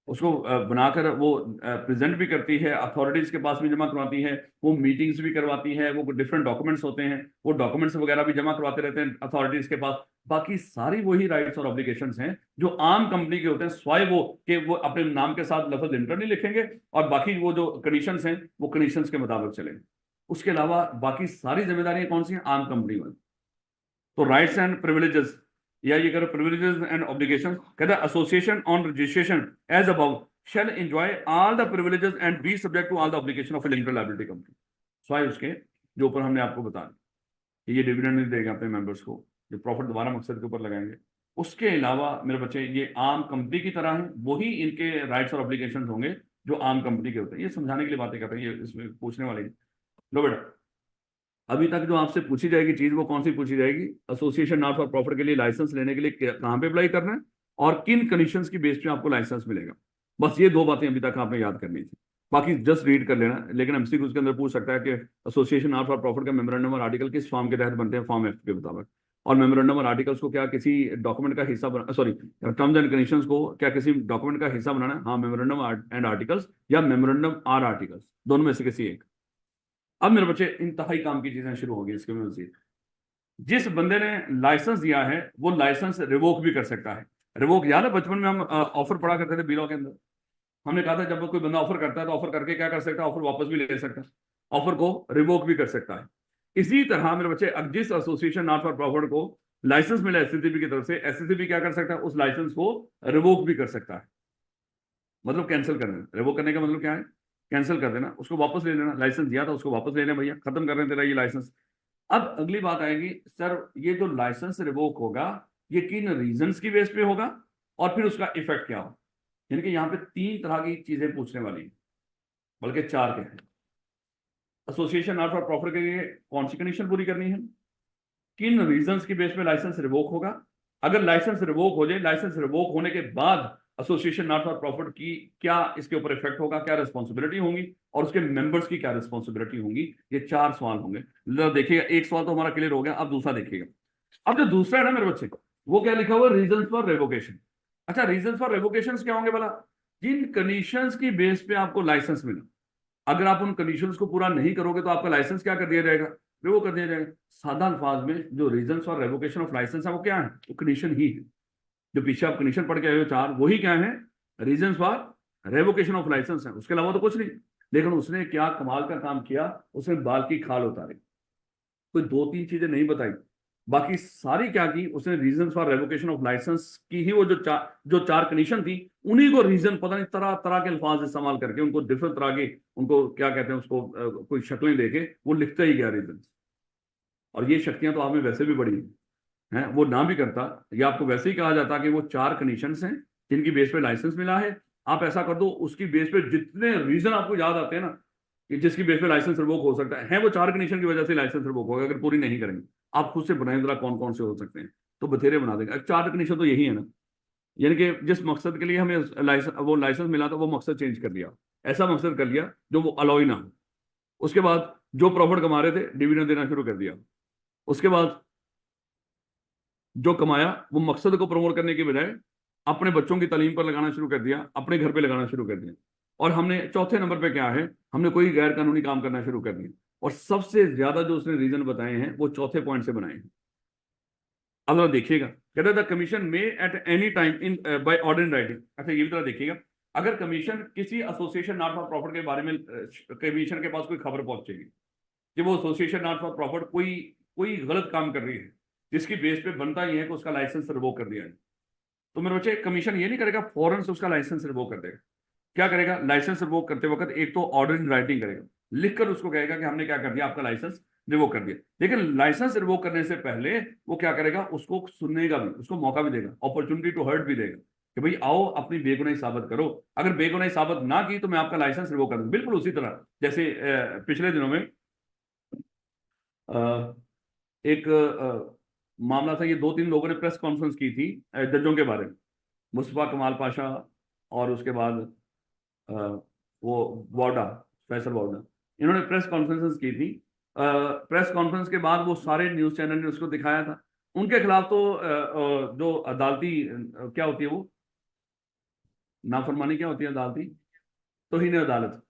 उसको बनाकर वो प्रेजेंट भी करती है, अथॉरिटीज के पास भी जमा करवाती है, वो मीटिंग्स भी करवाती है, वो डिफरेंट डॉक्यूमेंट्स होते हैं, वो डॉक्यूमेंट्स वगैरह भी जमा करवाते रहते हैं अथॉरिटीज के पास। बाकी सारी वही राइट्स और ऑब्लिगेशंस हैं जो आम कंपनी के होते हैं, स्वाय वो कि वो अपने नाम के साथ लफ्ज इंटर नहीं लिखेंगे, और बाकी वो जो कंडीशंस हैं वो कंडीशंस के मुताबिक चलेंगे। उसके अलावा बाकी सारी जिम्मेदारियां कौन सी हैं, आम कंपनी वाली। तो राइट्स एंड प्रिविलेजेस, या ये करो प्रिविलेजेस एंड ऑब्लिगेशन, कहता है association on registration as above shall enjoy all the privileges and be subject to all the obligation of a limited liability company। स्वाय उसके जो ऊपर हमने आपको बताया कि ये डिविडेंड नहीं देगा अपने मेंबर्स को, जो प्रॉफिट दोबारा मकसद के ऊपर लगाएंगे। उसके अलावा मेरे बच्चे ये आम कंपनी की तरह है, वही इनके राइट्स और ऑब्लिगेशन होंगे जो आम कंपनी के होते हैं। ये समझाने के लिए बातें कर रहे हैं, ये इसमें पूछने वाले। लो बेटा, अभी तक जो आपसे पूछी जाएगी चीज वो कौन सी पूछी जाएगी, एसोसिएशन नॉट फॉर प्रॉफिट के लिए लाइसेंस लेने के लिए कहाँ पे अप्लाई करना है और किन कंडीशंस की बेस पे आपको लाइसेंस मिलेगा। बस ये दो बातें अभी तक आपने याद करनी थी, बाकी जस्ट रीड कर लेना। लेकिन एमसीक्यू उसके अंदर पूछ सकता है कि एसोसिएशन नॉट फॉर प्रॉफिट का मेमोरेंडम और आर्टिकल किस फॉर्म के तहत बनते हैं, फॉर्म एफ के मुताबिक। और मेमोरेंडम और आर्टिकल्स को क्या किसी डॉक्यूमेंट का हिस्सा बना, सॉरी, टर्म्स एंड कंडीशंस को क्या किसी डॉक्यूमेंट का हिस्सा बनाना है? हाँ, मेमोरेंडम एंड आर्टिकल्स या मेमोरेंडम आर आर्टिकल्स, दोनों में से किसी एक। अब मेरे बच्चे इंतहाई काम की चीजें शुरू होगी इसके में मजीद। जिस बंदे ने लाइसेंस दिया है वो लाइसेंस रिवोक भी कर सकता है। रिवोक याद है, बचपन में हम ऑफर पढ़ा करते थे बीलॉ के अंदर, हमने कहा था जब कोई बंदा ऑफर करता है तो ऑफर करके क्या कर सकता है, ऑफर वापस भी ले सकता है, ऑफर को रिवोक भी कर सकता है। इसी तरह मेरे बच्चे, अब जिस एसोसिएशन नॉट फॉर प्रॉफिट को लाइसेंस मिला एससीसीबी की तरफ से, एससीसीबी क्या कर सकता है, उस लाइसेंस को रिवोक भी कर सकता है, मतलब कैंसिल कर देना। रिवोक करने का मतलब क्या है, कैंसिल कर देना, उसको वापस ले लेना। लाइसेंस दिया था उसको वापस ले लेना, भैया खत्म कर रहे हैं तेरा ये लाइसेंस। अब अगली बात आएगी, सर ये जो लाइसेंस रिवोक होगा ये किन रीजंस की बेस पे होगा और फिर उसका इफेक्ट क्या हो। यानी कि यहाँ पे 3 तरह की चीजें पूछने वाली हैं, बल्कि 4 के हैं। एसोसिएशन नॉट फॉर प्रॉफिट के लिए कौन सी कंडीशन पूरी करनी है, किन रीजंस की बेस पे लाइसेंस रिवोक होगा, अगर लाइसेंस रिवोक हो जाए, लाइसेंस रिवोक होने के बाद एसोसिएशन नॉट फॉर प्रॉफिट की क्या इसके ऊपर इफेक्ट होगा, क्या रिस्पॉन्सिबिलिटी होंगी, और उसके मेंबर्स की क्या रिस्पॉन्सिबिलिटी होंगी। ये 4 सवाल होंगे। देखिएगा, एक सवाल तो हमारा क्लियर हो गया, अब दूसरा देखिएगा। अब जो दूसरा है ना मेरे बच्चे, वो क्या लिखा हुआ, रीजन फॉर रेवोकेशन। अच्छा, रीजन फॉर रेवोकेशन क्या होंगे भला, जिन कंडीशंस की बेस पे आपको लाइसेंस मिला, अगर आप उन कंडीशंस को पूरा नहीं करोगे तो आपका लाइसेंस क्या कर दिया जाएगा, रिवोक कर दिया जाएगा। सादा अल्फाज में जो reason for revocation of license है वो क्या है, वो कंडीशन ही है। जो पीछे आप कंडीशन पढ़ के आए हो 4, वही क्या है, reason for revocation of license है, उसके अलावा तो कुछ नहीं। लेकिन उसने क्या कमाल का काम किया, उसने बाल की खाल उतारी, कोई 2-3 चीजें नहीं बताई, बाकी सारी क्या की उसने, reason for revocation of license की ही वो जो चार कंडीशन थी, उन्हीं को रीजन पता नहीं तरह तरह के अल्फाज इस्तेमाल करके, उनको डिफरेंट तरह के, उनको क्या कहते हैं उसको, कोई शक्लें देके वो लिखता ही गया रीजन। और ये शक्तियां तो आप में वैसे भी बड़ी हैं, वो ना भी करता, या आपको वैसे ही कहा जाता कि वो चार कंडीशंस हैं जिनकी बेस पे लाइसेंस मिला है, आप ऐसा कर दो, उसकी बेस पे जितने रीजन आपको याद आते हैं ना कि जिसकी बेस पे लाइसेंस रिवोक हो सकता है, वो चार कंडीशन की वजह से लाइसेंस रिवोक होगा, अगर पूरी नहीं करेंगे। आप खुद से बनाए जरा कौन कौन से हो सकते हैं, तो बथेरे बना देंगे। चार कंडीशन तो यही है ना, यानी कि जिस मकसद के लिए हमें लाइसेंस मिला था, वो मकसद चेंज कर दिया, ऐसा मकसद कर लिया जो वो अलाउ ही ना हो। उसके बाद जो प्रॉफिट कमा रहे थे, डिविडेंड देना शुरू कर दिया। उसके बाद जो कमाया वो मकसद को प्रमोट करने के बजाय अपने बच्चों की तालीम पर लगाना शुरू कर दिया, अपने घर पे लगाना शुरू कर दिया। और हमने चौथे नंबर पे क्या है, हमने कोई गैर कानूनी काम करना शुरू कर दिया। और सबसे ज्यादा जो उसने रीजन बताए हैं वो चौथे पॉइंट से बनाए हैं। अब जरा देखिएगा, कहते द कमीशन में at any time in by order in writing. अच्छा ये भी जरा देखिएगा, अगर कमीशन किसी एसोसिएशन नॉट फॉर प्रॉफिट के बारे में कमीशन के पास कोई खबर पहुंचेगी कि वो एसोसिएशन नॉट फॉर प्रॉफिट कोई कोई गलत काम कर रही है, जिसकी बेस पे बनता ही है कि उसका लाइसेंस रिवोक कर दिया है, तो मेरे बच्चे कमीशन ये नहीं करेगा फौरन से उसका लाइसेंस रिवोक कर देगा। क्या करेगा, लाइसेंस रिवोक करते वक्त एक तो ऑर्डर इन राइटिंग करेगा, लिखकर उसको कहेगा कि हमने क्या कर दिया, आपका लाइसेंस रिवोक कर दिया। लेकिन लाइसेंस रिवोक करने से पहले वो क्या करेगा, उसको सुनने का भी, उसको मौका भी देगा, अपॉर्चुनिटी टू हर्ट भी देगा कि भाई आओ अपनी बेगुनाही साबित करो, अगर बेगुनाही साबित ना की तो मैं आपका लाइसेंस रिवोक कर दूंगा। बिल्कुल उसी तरह जैसे पिछले दिनों में एक मामला था, ये दो तीन लोगों ने प्रेस कॉन्फ्रेंस की थी जजों के बारे में, मुस्तफा कमाल पाशा और उसके बाद अ, वो वाडा, फैसल वाडा, इन्होंने प्रेस कॉन्फ्रेंसेस की थी। प्रेस कॉन्फ्रेंस के बाद वो सारे न्यूज चैनल ने उसको दिखाया था। उनके खिलाफ तो जो अदालती क्या होती है वो नाफरमानी, क्या होती है अदालती, तौहीन अदालत,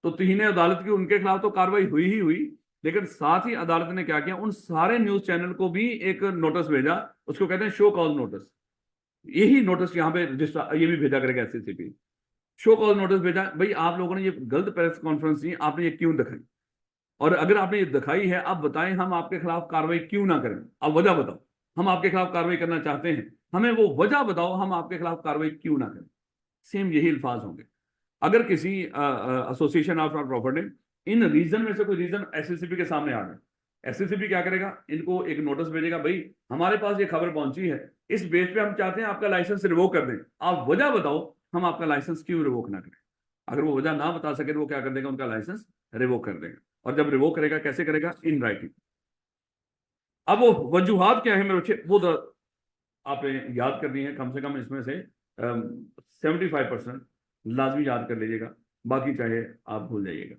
तो तौहीन अदालत की उनके खिलाफ तो कार्रवाई हुई ही हुई। लेकिन साथ ही अदालत ने क्या किया, उन सारे न्यूज चैनल को भी एक नोटिस भेजा, उसको कहते हैं शो कॉज नोटिस। यही नोटिस यहाँ पे रजिस्टर ये भी भेजा करेगा एससीसीपी, शो कॉज नोटिस भेजा, भाई आप लोगों ने ये गलत प्रेस कॉन्फ्रेंस दी, आपने ये क्यों दिखाई, और अगर आपने ये दिखाई है आप बताएं, हम आपके खिलाफ कार्रवाई क्यों ना करें, आप वजह बताओ, हम आपके खिलाफ कार्रवाई करना चाहते हैं, हमें वो वजह बताओ, हम आपके खिलाफ कार्रवाई क्यों ना करें। सेम यही अल्फाज होंगे। अगर किसी association of property in reason में से कोई रीजन एससीसीपी के सामने आ गए, एससीसीपी क्या करेगा, इनको एक नोटिस भेजेगा, भाई हमारे पास ये खबर पहुंची है, इस बेस पे हम चाहते हैं आपका लाइसेंस रिवोक कर दें, आप वजह बताओ, हम आपका लाइसेंस क्यों रिवोक ना करें। अगर वो वजह ना बता सके तो वो क्या कर देगा, उनका लाइसेंस रिवोक कर देगा। और जब रिवोक करेगा कैसे करेगा, इन राइटिंग। अब वो वजूहात क्या है मेरे बच्चे, वो आपने याद करनी है, कम से कम इसमें से 75% लाजमी याद कर लीजिएगा, बाकी चाहे आप भूल जाइएगा।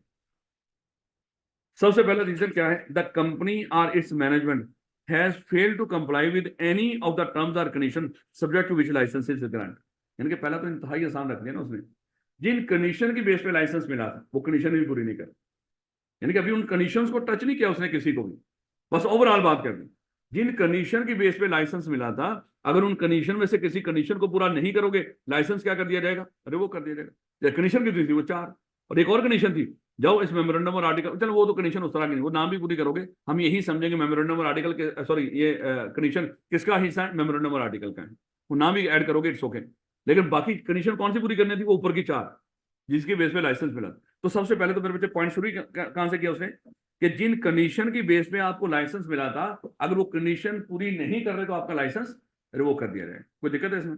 सबसे पहला रीजन क्या है, द कंपनी और its management has failed to comply with any of the terms और condition subject to which licence is grant. यानी कि पहला तो इंतहाई आसान रख दिया ना उसने, जिन कंडीशन की बेस पे लाइसेंस मिला था वो कंडीशन भी पूरी नहीं कर, यानी कि अभी उन कंडीशंस को टच नहीं किया उसने किसी को भी, बस ओवरऑल बात कर दी। जिन कंडीशन की बेस पे लाइसेंस मिला था, अगर उन कंडीशन में से किसी कंडीशन को पूरा नहीं करोगे, लाइसेंस क्या कर दिया जाएगा, रिवोक कर दिया जाएगा। कंडीशन कितनी थी, वो 4, और एक और कंडीशन थी, जाओ इस मेमोरेंडम और आर्टिकल, चलो वो तो कंडीशन उस तरह की नहीं, वो नाम भी पूरी करोगे, हम यही समझेंगे मेमोरेंडम और आर्टिकल के, सॉरी ये कंडीशन किसका हिस्सा है, मेमोरेंडम और आर्टिकल का है, वो नाम भी ऐड करोगे, इट्स ओके। लेकिन बाकी कंडीशन कौन सी पूरी करनी थी, वो ऊपर की 4 जिसकी बेस पे लाइसेंस मिला। तो सबसे पहले तो मेरे बच्चे पॉइंट शुरू कहां से किया उसने, कि जिन कंडीशन की बेस पे आपको लाइसेंस मिला था, अगर वो कंडीशन पूरी नहीं कर रहे तो आपका लाइसेंस रिवोक कर दिया जाए। कोई दिक्कत है इसमें,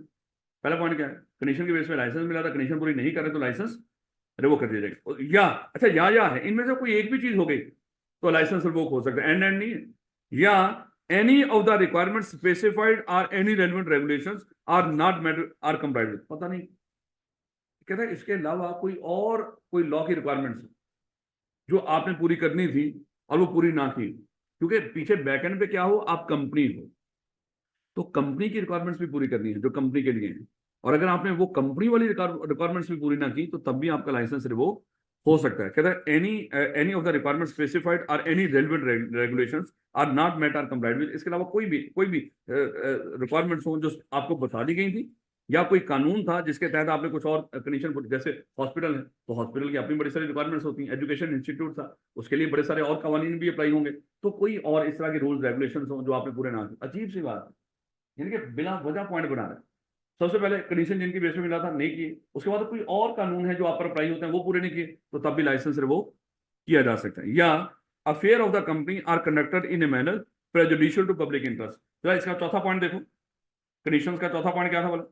पहला पॉइंट क्या है, कंडीशन की बेस पे लाइसेंस मिला था, कंडीशन पूरी नहीं कर रहे तो लाइसेंस रिवोक कर दिया जाएगा। या अच्छा या है, इनमें से कोई एक भी चीज हो गई तो लाइसेंस रिवोक हो सकता है, एंड नहीं है, या any of the requirement specified or any relevant regulations are not met or complied with. पता नहीं, कहता है इसके अलावा कोई लॉ की रिक्वायरमेंट्स जो आपने पूरी करनी थी और वो पूरी ना की, क्योंकि पीछे बैकएंड पे क्या हो, आप कंपनी हो, तो कंपनी की रिक्वायरमेंट्स भी पूरी करनी है जो कंपनी के लिए है, और अगर आपने वो कंपनी वाली रिक्वायरमेंट्स भी पूरी ना की तो तब भी आपका लाइसेंस रिवोक हो सकता है। कहता है any of the requirement specified or any relevant regulations are not met or complied with. इसके अलावा कोई भी रिक्वायरमेंट्स हो जो आपको बता दी गई थी, या कोई कानून था जिसके तहत आपने कुछ और कंडीशन, जैसे हॉस्पिटल है तो हॉस्पिटल की अपनी बड़ी सारी रिक्वायरमेंट्स होती हैं, एजुकेशन इंस्टीट्यूट था उसके लिए बड़े सारे और कानून भी अप्लाई होंगे, तो कोई और इस तरह के रूल्स रेगुलेशंस हो जो आपने पूरे ना किए। अजीब सी बात है, यानी कि बिना वजह पॉइंट बना रहे हैं। सबसे पहले कंडीशन जिनकी बेस पे मिला था नहीं किए, उसके बाद कोई और कानून है जो आप पर अप्लाई होते हैं वो पूरे नहीं किए, तो तब भी लाइसेंस रिवोक किया जा सकता है। या affair of the company are conducted in a manner prejudicial to public interest. तो इसका चौथा पॉइंट देखो, कंडीशंस का चौथा पॉइंट क्या था बोला,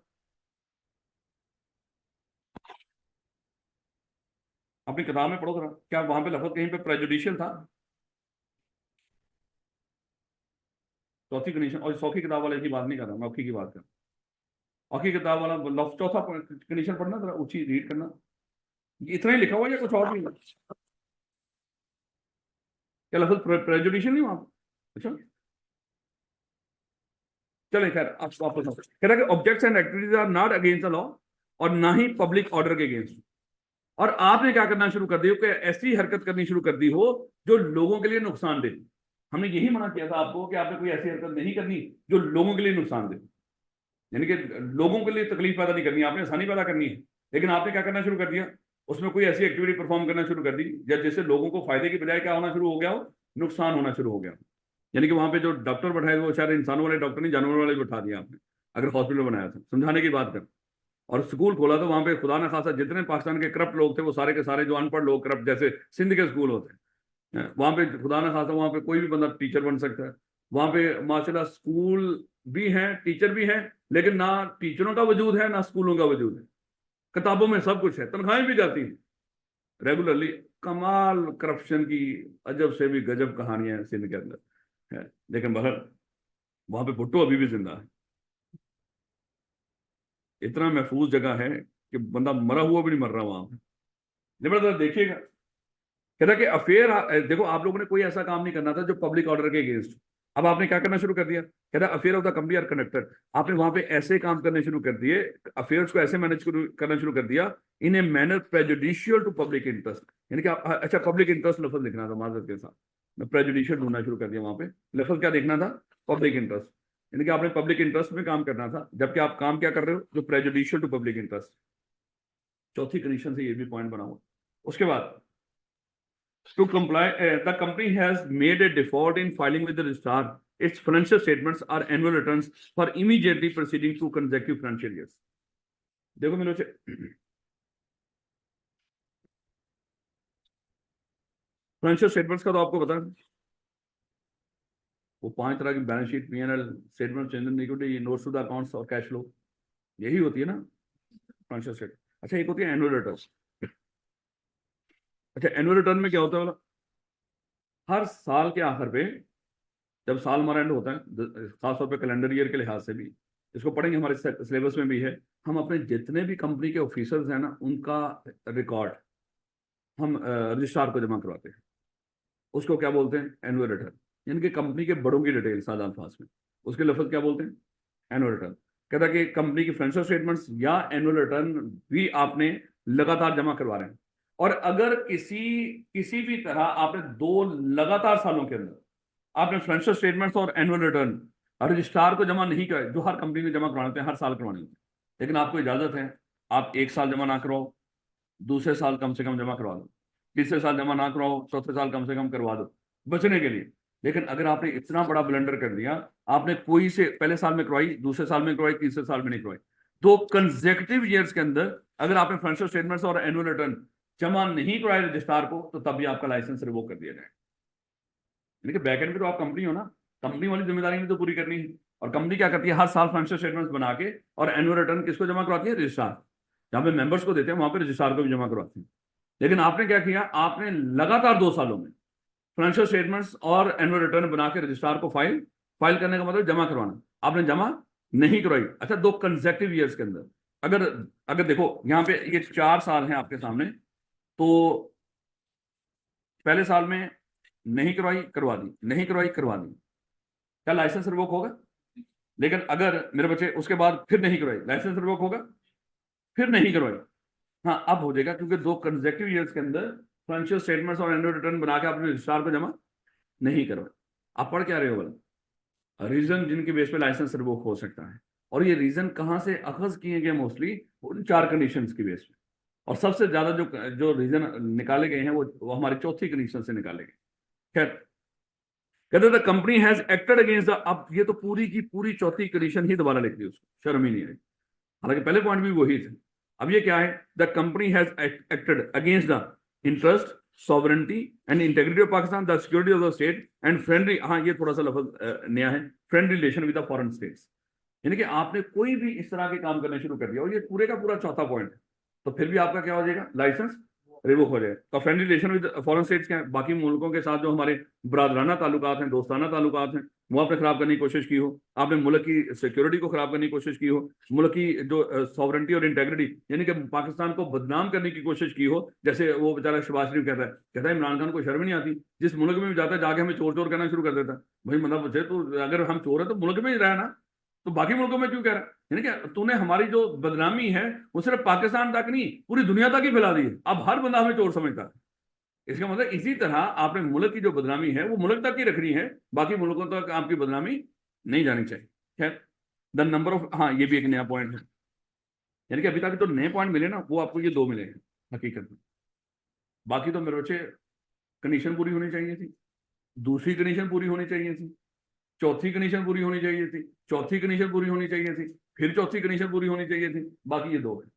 अपनी किताब में पढ़ो जरा, क्या वहां पे लफ्ज कहीं पे प्रेजुडिशियल था? चौथी कंडीशन, और सौ की किताब वाले की बात नहीं कर रहा मैं, औखी की बात कर रहा हूं। औखी किताब वाला लफ्ज चौथा कंडीशन पढ़ना जरा, ऊंची रीड करना, इतना ही लिखा हुआ है या कुछ और भी है? क्या लफ्ज प्रेजुडिशियल नहीं वहां पे? अच्छा चले खैर, आप वापस आओ। कह रहा है कि objects and activities are not against the law, और ना ही पब्लिक ऑर्डर के अगेंस्ट। और आपने क्या करना शुरू कर दिया कि ऐसी हरकत करनी शुरू कर दी हो जो लोगों के लिए नुकसान दे। हमने यही मना किया था आपको कि आपने कोई ऐसी हरकत नहीं करनी जो लोगों के लिए नुकसान दे, यानी कि लोगों के लिए तकलीफ पैदा नहीं करनी, आपने आसानी पैदा करनी है। लेकिन आपने क्या करना शुरू कर दिया, उसमें कोई ऐसी एक्टिविटी परफॉर्म करना शुरू कर दी जिससे लोगों को फायदे की बजाय क्या होना शुरू हो गया हो, नुकसान होना शुरू हो गया। यानी कि वहां पे जो डॉक्टर बैठाए वो शायद इंसानों वाले डॉक्टर नहीं, जानवरों वाले बैठा दिया आपने, अगर हॉस्पिटल बनाया था, समझाने की बात कर। और स्कूल खोला तो वहां पे खुदा ना खासा जितने पाकिस्तान के करप्ट लोग थे वो सारे के सारे जो अनपढ़ लोग करप्ट, जैसे सिंध के स्कूल होते हैं, वहां पे खुदा ना खासा वहां पे कोई भी बंदा टीचर बन सकता है। वहां पे माशाल्लाह स्कूल भी हैं, टीचर भी हैं, लेकिन ना टीचरों का वजूद है ना स्कूलों का वजूद है। किताबों में सब कुछ है, तनख्वाहें भी जाती हैं रेगुलरली। कमाल करप्शन की अजब से भी गजब कहानियां हैं सिंध के अंदर है। लेकिन बहर वहां पे भुट्टो अभी भी जिंदा है, इतना महफूज जगह है कि बंदा मरा हुआ भी नहीं मर रहा वहां पे। जबरदस्त देखिएगा, कह रहा कि अफेयर, देखो आप लोगों ने कोई ऐसा काम नहीं करना था जो पब्लिक ऑर्डर के अगेंस्ट। अब आपने क्या करना शुरू कर दिया, कह रहा affair of the company are conducted, आपने वहां पे ऐसे काम करने शुरू कर दिए, अफेयर्स को ऐसे मैनेज करना शुरू कर दिया in a manner prejudicial to public interest. यानी कि आप, अच्छा पब्लिक इंटरेस्ट लफ्ज लिखना था माजरत के साथ, मैं प्रेजुडिशियल ढूंढना शुरू कर दिया वहां पे, लफ्ज क्या देखना था, पब्लिक इंटरेस्ट। यानी कि आपने पब्लिक इंटरेस्ट में काम करना था, जबकि आप काम क्या कर रहे हो, जो प्रेजुडिशियल टू पब्लिक इंटरेस्ट। चौथी कंडीशन से ये भी पॉइंट बना हुआ। उसके बाद to comply, the company has made a default in filing with the registrar. Its financial statements or annual returns for immediately preceding 2 consecutive financial years. देखो मेरे फाइनेंशियल स्टेटमेंट्स का तो आपको पता है, वो 5 तरह की balance sheet, P&L statement, change in equity, notes to the accounts और कैश फ्लो, यही होती है ना फाइनेंशियल स्टेटमेंट। अच्छा एक होती है एनुअल रिटर्न। अच्छा एनुअल रिटर्न में क्या होता है, हर साल के आखिर पे जब साल हमारा एंड होता है, खासतौर पे कैलेंडर ईयर के लिहाज से भी, इसको पढ़ेंगे हमारे सिलेबस में भी है, हम अपने जितने भी कंपनी के ऑफिसर्स हैं ना उनका रिकॉर्ड हम रजिस्ट्रार को जमा करवाते हैं। उसको क्या बोलते हैं, एनुअल रिटर्न। यानी कि कंपनी के बड़ों की डिटेल सादा अल्फाज में, उसके लफ्ज क्या बोलते हैं, एनुअल रिटर्न। कहता कि कंपनी की फाइनेंशियल स्टेटमेंट्स या एनुअल रिटर्न भी आपने लगातार जमा करवा रहे हैं। और अगर किसी किसी भी तरह आपने 2 लगातार सालों के अंदर आपने फाइनेंशियल स्टेटमेंट्स और एनुअल रिटर्न रजिस्ट्रार को जमा नहीं कराए, जो हर कंपनी में जमा करवाने होते हैं, हर साल करवाने होते हैं, लेकिन आपको इजाजत है आप 1 साल जमा ना करवाओ, दूसरे साल कम से कम जमा करवा दो, तीसरे साल जमा ना करवाओ, चौथे साल कम से कम करवा दो बचने के लिए। लेकिन अगर आपने इतना बड़ा ब्लंडर कर दिया, आपने कोई से पहले साल में करवाई, दूसरे साल में करवाई, तीसरे साल में नहीं करवाई, 2 कंसेक्यूटिव ईयर्स के अंदर अगर आपने फाइनेंशियल स्टेटमेंट्स और एनुअल रिटर्न जमा नहीं करवाए रजिस्ट्रार को, तो तब भी आपका लाइसेंस रिवोक कर दिया जाए। लेकिन बैकएंड में तो आप कंपनी हो ना, कंपनी वाली जिम्मेदारी भी तो पूरी करनी है। और कंपनी क्या करती है, हर साल फाइनेंशियल स्टेटमेंट्स बना के और एनुअल रिटर्न किसको जमा करवाती है, रजिस्ट्रार। जहां पे मेंबर्स को देते हैं वहां पे रजिस्ट्रार को भी जमा करवाते हैं। लेकिन आपने क्या किया, आपने लगातार 2 सालों में फाइनेंशियल स्टेटमेंट्स और एनुअल रिटर्न बना के रजिस्ट्रार को फाइल फाइल करने का मतलब जमा करवाना, आपने जमा नहीं करवाई। अच्छा 2 कंसेक्यूटिव ईयर्स के अंदर, अगर अगर देखो यहाँ पे ये 4 साल हैं आपके सामने, तो पहले साल में नहीं करवाई करवा दी, नहीं करवाई करवा दी, क्या लाइसेंस रिवोक होगा? लेकिन अगर मेरे बच्चे उसके बाद फिर नहीं करवाई, लाइसेंस रिवोक होगा? फिर नहीं करवाई, हाँ अब हो जाएगा, क्योंकि 2 कंसेक्यूटिव ईयर्स के अंदर फाइनेंशियल स्टेटमेंट्स और एनुअल रिटर्न बना के आपने रजिस्ट्रार को जमा नहीं करवाई। आप पढ़ क्या रहे हो बोला, रीजन जिनके बेस पे लाइसेंस रिवोक हो सकता है। और ये रीजन कहाँ से अखज किए गए, मोस्टली उन 4 कंडीशंस की बेस पे। और सबसे ज्यादा जो जो रीजन निकाले गए हैं वो हमारी चौथी कंडीशन से निकाले गए। खैर कहते the company has acted against the, अब ये तो पूरी की पूरी चौथी कंडीशन ही दोबारा लिख दी उसको, शर्म ही नहीं आई, हालांकि पहले पॉइंट भी वही थे। अब ये क्या है, the company has acted against the interest, sovereignty and integrity of Pakistan, the security of the state and friendly, हाँ ये थोड़ा सा लफ्ज नया है, friendly relation with the foreign states. यानी कि आपने कोई भी इस तरह के काम करने शुरू कर दिया, और ये पूरे का पूरा चौथा पॉइंट है, तो फिर भी आपका क्या हो जाएगा, लाइसेंस रिवोक हो जाएगा। तो friendly relation with foreign states क्या है, बाकी मुल्कों के साथ जो हमारे बरादराना ताल्लुकात हैं, दोस्ताना ताल्लुकात हैं, वो आपने खराब करने की कोशिश की हो, आपने मुल्क की सिक्योरिटी को खराब करने की कोशिश की हो, मुल्क की जो सॉवरेंटी और इंटेग्रिटी यानी कि पाकिस्तान को बदनाम करने की कोशिश की हो, जैसे वो बेचारा शहबाज शरीफ कहता है इमरान खान को शर्म नहीं आती, जिस मुल्क में भी जाता है जाके हमें चोर चोर कहना शुरू कर देता है। भाई मतलब मुझे तो, अगर हम चोर है तो मुल्क में ही रहना, तो बाकी मुल्कों में क्यों कह रहा है, यानी कि तूने हमारी जो बदनामी है वो सिर्फ पाकिस्तान तक नहीं पूरी दुनिया तक ही फैला दी है, अब हर बंदा हमें चोर समझता है। इसका मतलब इसी तरह आपने मुल्क की जो बदनामी है वो मुल्क तक ही रखनी है, बाकी मुल्कों तक आपकी बदनामी नहीं जानी चाहिए। खैर, द नंबर ऑफ, हाँ ये भी एक नया पॉइंट है, यानी कि अभी तक तो नए पॉइंट मिले ना, वो आपको ये 2 मिले हैं हकीकत में। बाकी तो मेरे बच्चे कंडीशन पूरी होनी चाहिए थी, दूसरी कंडीशन पूरी होनी चाहिए थी, चौथी कंडीशन पूरी होनी चाहिए थी, चौथी कंडीशन पूरी होनी चाहिए थी, फिर चौथी कंडीशन पूरी होनी चाहिए थी, बाकी ये 2 है।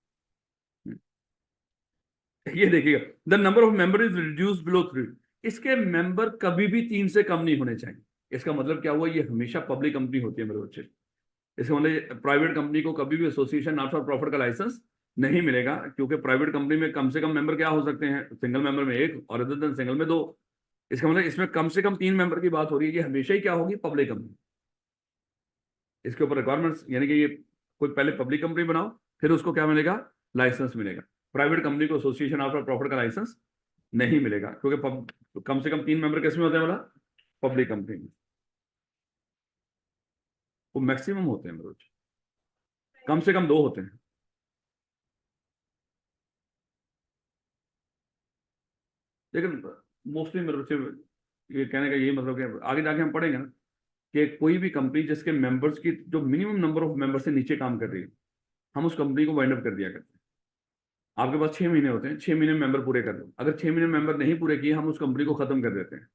ये देखिएगा, the number of member is reduce below 3, इसके मेंबर कभी भी 3 से कम नहीं होने चाहिए। इसका मतलब क्या हुआ, ये हमेशा पब्लिक कंपनी होती है मेरे बच्चे, इसका मतलब प्राइवेट कंपनी को कभी भी एसोसिएशन नॉट फॉर प्रॉफिट का लाइसेंस नहीं मिलेगा, क्योंकि प्राइवेट कंपनी में कम से कम मेंबर क्या हो सकते हैं, सिंगल मेंबर में 1 और अदर देन सिंगल में 2। इसका मतलब इसमें कम से कम 3 मेंबर की बात हो रही है, ये हमेशा ही क्या होगी, पब्लिक कंपनी। इसके ऊपर रिक्वायरमेंट्स, यानी कि ये कोई पहले पब्लिक कंपनी बनाओ, फिर उसको क्या मिलेगा, लाइसेंस मिलेगा। प्राइवेट कंपनी को एसोसिएशन ऑफ प्रॉफिट का लाइसेंस नहीं मिलेगा, क्योंकि कम से कम 3 मेंबर किसमें होते हैं, बोला पब्लिक कंपनी में, वो मैक्सिमम होते हैं रोज, कम से कम 2 होते हैं। लेकिन मोस्टली मेरे बच्चे, ये कहने का यही मतलब कि आगे जाके हम पढ़ेंगे ना कि कोई भी कंपनी जिसके मेंबर्स की जो मिनिमम नंबर ऑफ मेंबर से नीचे काम कर रही है, हम उस कंपनी को वाइंड अप कर दिया करते हैं। आपके पास 6 महीने होते हैं, 6 महीने मेंबर पूरे कर दो, अगर 6 महीने मेंबर नहीं पूरे किए हम उस कंपनी को खत्म कर देते हैं।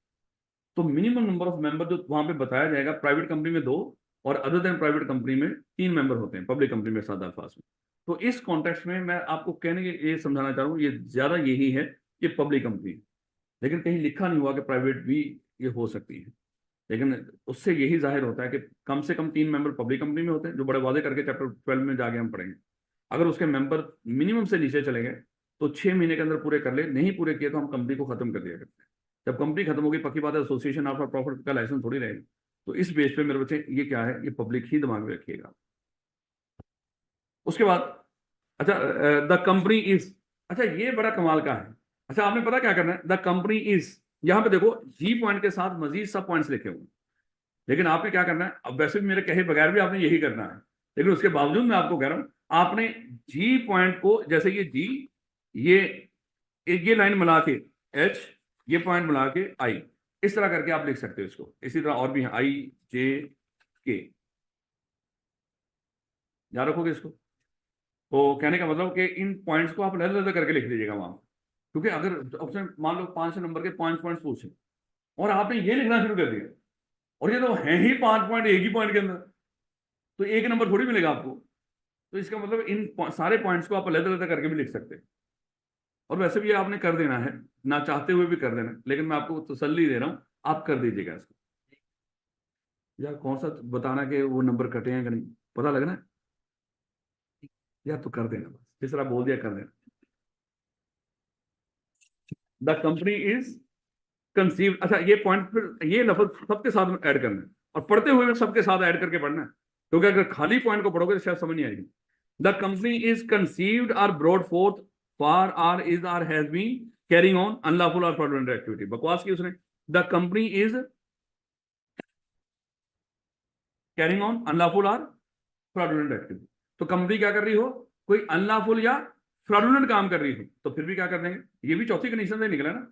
तो मिनिमम नंबर ऑफ मेंबर जो वहां पे बताया जाएगा, प्राइवेट कंपनी में 2 और अदर देन प्राइवेट कंपनी में 3 मेंबर होते हैं, पब्लिक कंपनी में 7 अल्फाज में। तो इस कॉन्टेक्स्ट में मैं आपको कहने के ये समझाना चाह रहा हूँ, ये ज्यादा यही है कि पब्लिक कंपनी, लेकिन कहीं लिखा नहीं हुआ कि प्राइवेट भी ये हो सकती है। लेकिन उससे यही जाहिर होता है कि कम से कम 3 मेंबर पब्लिक कंपनी में होते हैं, जो बड़े वादे करके चैप्टर 12 में जाके हम पढ़ेंगे। अगर उसके मेंबर मिनिमम से नीचे चले गए तो 6 महीने के अंदर पूरे कर ले, नहीं पूरे किए तो हम कंपनी को खत्म कर दिया करते हैं। जब कंपनी खत्म होगी, पक्की बात है एसोसिएशन ऑफ प्रॉफिट का लाइसेंस थोड़ी रहेगा। तो इस बेस पे मेरे बच्चे ये क्या है, ये पब्लिक ही दिमाग में रखिएगा। उसके बाद, अच्छा, द कंपनी इज, अच्छा ये बड़ा कमाल का है। अच्छा आपने पता क्या करना है, द कंपनी इज, यहां पे देखो जी पॉइंट के साथ मजीद सब पॉइंट्स लिखे हुए, लेकिन आपने क्या करना है, अब वैसे भी मेरे कहे बगैर भी आपने यही करना है, लेकिन उसके बावजूद मैं आपको कह रहा हूं, आपने जी पॉइंट को, जैसे ये जी, ये लाइन मिला के एच, ये पॉइंट मिला के आई, इस तरह करके आप लिख सकते हो इसको। इसी तरह और भी है, आई जे के, याद रखोगे इसको। तो कहने का मतलब कि इन पॉइंट्स को आप अलग अलग करके लिख लीजिएगा वहां, क्योंकि अगर ऑप्शन मान लो 5 नंबर के 5 पॉइंट्स पूछे और आपने ये लिखना शुरू कर दिया, और ये तो है ही 5 पॉइंट एक ही पॉइंट के अंदर, तो 1 नंबर थोड़ी मिलेगा आपको। तो इसका मतलब इन सारे पॉइंट्स को आप अलग अलग करके भी लिख सकते हैं, और वैसे भी ये आपने कर देना है, ना चाहते हुए भी कर देना, लेकिन मैं आपको तसल्ली दे रहा हूं, आप कर दीजिएगा इसको। यार कौन सा बताना कि वो नंबर कटे हैं कि नहीं, पता लगना है यार, तो कर देना, बस जिस तरह बोल दिया कर देना। द कंपनी इज कंसीव, अच्छा ये पॉइंट फिर ये लफ्ज सबके साथ ऐड करना है, और पढ़ते हुए सबके साथ ऐड करके पढ़ना है, क्योंकि अगर खाली पॉइंट को पढ़ोगे तो शायद समझ नहीं आएगी। The company is conceived or brought forth for or is or has been carrying on unlawful और फ्रॉडुलेंट एक्टिविटी, बकवास की उसने। The company is carrying on unlawful और फ्रॉडुलेंट एक्टिविटी, तो कंपनी क्या कर रही हो, कोई अनलॉफुल या फ्रॉडुलेंट काम कर रही हो, तो फिर भी क्या कर देंगे, ये भी चौथी कंडीशन से निकला ना,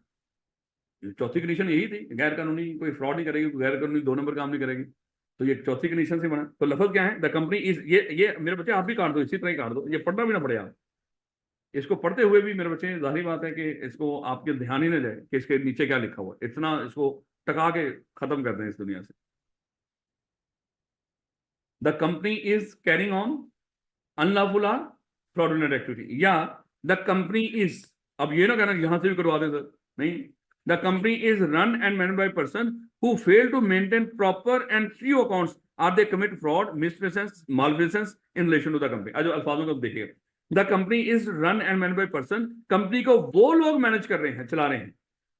चौथी कंडीशन यही थी, गैर कानूनी, कोई फ्रॉड नहीं करेगी, गैर कानूनी 2 नंबर काम नहीं करेगी, तो ये चौथी कंडीशन से बना। तो लफ्ज क्या है, द कंपनी इज, ये मेरे बच्चे आप भी काट दो, इसी तरह ही काट दो, ये पढ़ना भी ना पड़े आप, इसको पढ़ते हुए भी मेरे बच्चे, जाहिर बात है कि इसको आपके ध्यान ही ना जाए कि इसके नीचे क्या लिखा हुआ है, इतना इसको टका के खत्म कर दें इस दुनिया से। The company is carrying on unlawful और फ्रॉडुलेंट एक्टिविटी, या द कंपनी इज, अब ये ना कहना यहां से भी करवा दें सर, नहीं, the company is run and managed by person who fail to maintain proper and true accounts or they commit fraud misfeasance malfeasance in relation to the company. आज अल्फाजों को देखिए, the company is run and managed by person, company को वो लोग manage कर रहे हैं, चला रहे हैं,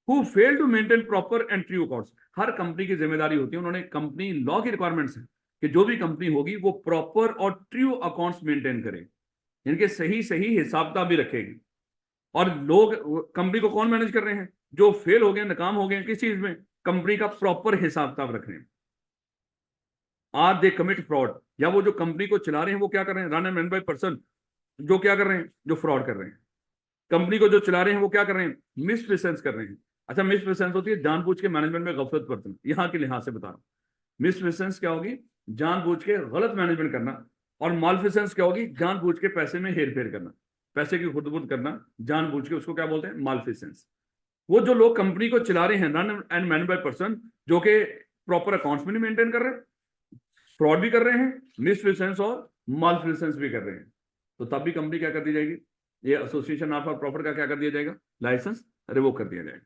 who fail to maintain proper and true accounts. हर कंपनी की जिम्मेदारी होती है, उन्होंने कंपनी लॉ की रिक्वायरमेंट्स है कि जो भी कंपनी होगी वो प्रॉपर और ट्रू अकाउंट्स मेंटेन करे, इनके सही सही हिसाब किताब भी रखेगी। और लोग कंपनी को कौन मैनेज कर रहे हैं? जो फेल हो गए, नाकाम हो गए किस चीज में, कंपनी का प्रॉपर हिसाब किताब रख रहे हैं। आर दे कमिट फ्रॉड, या वो जो कंपनी को चला रहे हैं वो क्या कर रहे हैं, run and managed by person, जो क्या कर रहे हैं, जो फ्रॉड कर रहे हैं। कंपनी को जो चला रहे हैं वो क्या कर रहे हैं, मिसफिसेंस कर रहे हैं। अच्छा, मिसफिसेंस होती है जानबूझ के मैनेजमेंट में गफलत बरतना, यहां के लिहाज से बता रहा हूं। मिसफिसेंस क्या होगी, जानबूझ के गलत मैनेजमेंट करना, और मालफिसेंस क्या होगी, जानबूझ के पैसे में हेर फेर करना, पैसे की खुर्द-बुर्द करना जानबूझ के, उसको क्या बोलते हैं, मालफिसेंस। वो जो लोग कंपनी को चला रहे हैं, run and manage by person, जो कि प्रॉपर अकाउंट्स भी नहीं मेंटेन कर रहे, फ्रॉड भी कर रहे हैं, मिसफिसेंस और मालफिसेंस भी कर रहे हैं, तो तब भी कंपनी क्या कर दी जाएगी, ये एसोसिएशन ऑफ प्रॉफिट का क्या कर दिया जाएगा, लाइसेंस रिवोक कर दिया जाएगा।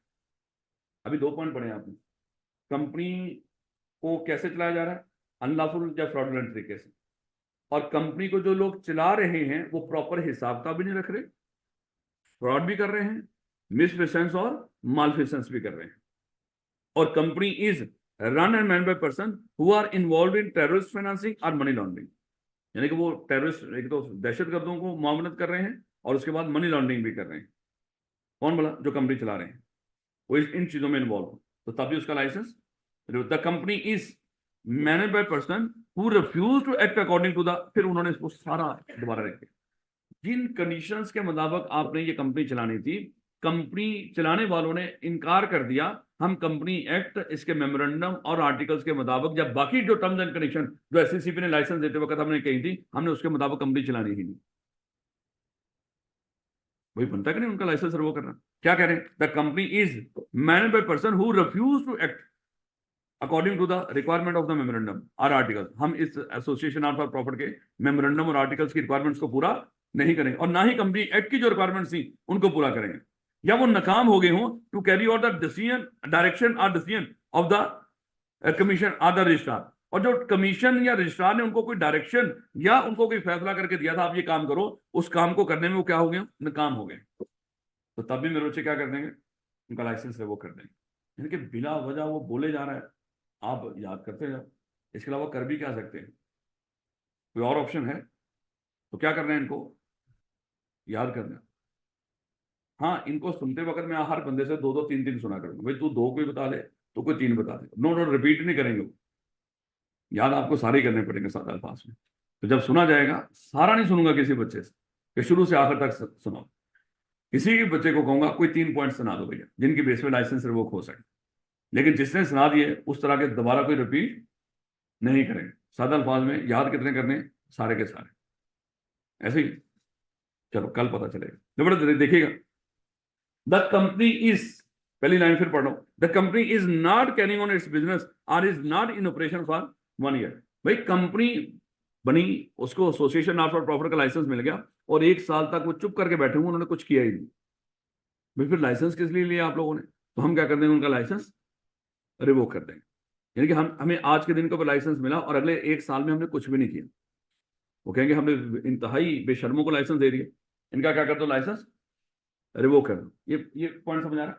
अभी 2 पॉइंट पढ़े आपने, कंपनी को कैसे चलाया जा रहा है, अनलॉफुल या फ्रॉडुलेंट तरीके से, और कंपनी को जो लोग चला रहे हैं वो प्रॉपर हिसाब किताब भी नहीं रख रहे, फ्रॉड भी कर रहे हैं, मिसफिसेंस और मालफिसेंस भी कर रहे हैं। और company is run and managed by person who are involve in terrorist financing और मनी लॉन्ड्रिंग, यानी कि वो टेररिस्ट, एक तो दहशतगर्दों को मुआवनत कर रहे हैं और उसके बाद मनी लॉन्ड्रिंग भी कर रहे हैं। कौन बोला, जो कंपनी चला रहे हैं वो इन चीजों में इन्वॉल्व हो, तो तभी उसका license. The company is manage by person who refuse to act according to the, फिर उन्होंने इसको सारा दोबारा रखे, जिन कंडीशंस के मुताबिक आपने ये कंपनी चलानी थी, कंपनी चलाने वालों ने इनकार कर दिया, हम कंपनी एक्ट, इसके मेमोरेंडम और आर्टिकल्स के मुताबिक, या बाकी जो टर्म्स एंड कंडीशन जो एससीसीपी ने लाइसेंस देते वक्त हमने कही थी, हमने उसके मुताबिक कंपनी चलानी ही नहीं, वही बनता कि नहीं उनका लाइसेंस वो करना। क्या कह रहे हैं, the company is manage by person who refuse to act according to the requirement of the memorandum और आर्टिकल्स। हम इस एसोसिएशन ऑफ प्रॉफिट के मेमोरेंडम और आर्टिकल्स की रिक्वायरमेंट्स को पूरा नहीं करेंगे, और ना ही कंपनी एक्ट की जो रिक्वायरमेंट्स थी उनको पूरा करेंगे, या वो नाकाम हो गए हों to carry out the decision direction और decision of the commission or the registrar, और जो कमीशन या रजिस्ट्रार ने उनको कोई डायरेक्शन या उनको कोई फैसला करके दिया था आप ये काम करो, उस काम को करने में वो क्या हो गए, नाकाम हो गए, तो तब भी मेरे बच्चे क्या कर देंगे, उनका लाइसेंस वो कर देंगे। यानी कि बिला वजह वो बोले जा रहा है, आप याद करते जाओ, इसके अलावा कर भी क्या सकते हैं, कोई और ऑप्शन है, तो क्या करना है इनको याद करना। हाँ, इनको सुनते वक्त मैं हर बंदे से 2-2 3-3 सुना करूंगा, भाई तू 2 कोई बता दे तो कोई 3 बता दे, नो नो रिपीट नहीं करेंगे, याद आपको सारे करने पड़ेंगे सादा अल्फाज में। तो जब सुना जाएगा, सारा नहीं सुनूंगा किसी बच्चे से कि शुरू से आखिर तक सुनाओ, किसी भी बच्चे को कहूंगा कोई 3 पॉइंट सुना दो भैया, जिनकी बेस पे लाइसेंस रिवोक हो सके, लेकिन जिसने सुना दिए उस तरह के दोबारा कोई रिपीट नहीं करेंगे, सादा अल्फाज में याद कितने करने, सारे के सारे ऐसे ही। चलो कल पता चलेगा, जबरदस्त देखिएगा। द कंपनी इज, पहली लाइन फिर पढ़ रहा हूं, the company is not carrying on its business और is not in operation for 1 year. भाई कंपनी बनी, उसको एसोसिएशन ऑफ प्रॉफिट का लाइसेंस मिल गया, और 1 साल तक वो चुप करके बैठे हुए, उन्होंने कुछ किया ही नहीं, भाई फिर लाइसेंस किस लिए लिया आप लोगों ने, तो हम क्या कर देंगे, उनका लाइसेंस रिवोक कर देंगे। यानी कि हमें आज के दिन को लाइसेंस मिला और अगले 1 साल में हमने कुछ भी नहीं किया, वो कहेंगे हमने इंतहाई बेशर्मों को लाइसेंस दे दिया, इनका क्या कर दो, लाइसेंस रिवोक कर दो। ये पॉइंट समझ आ रहा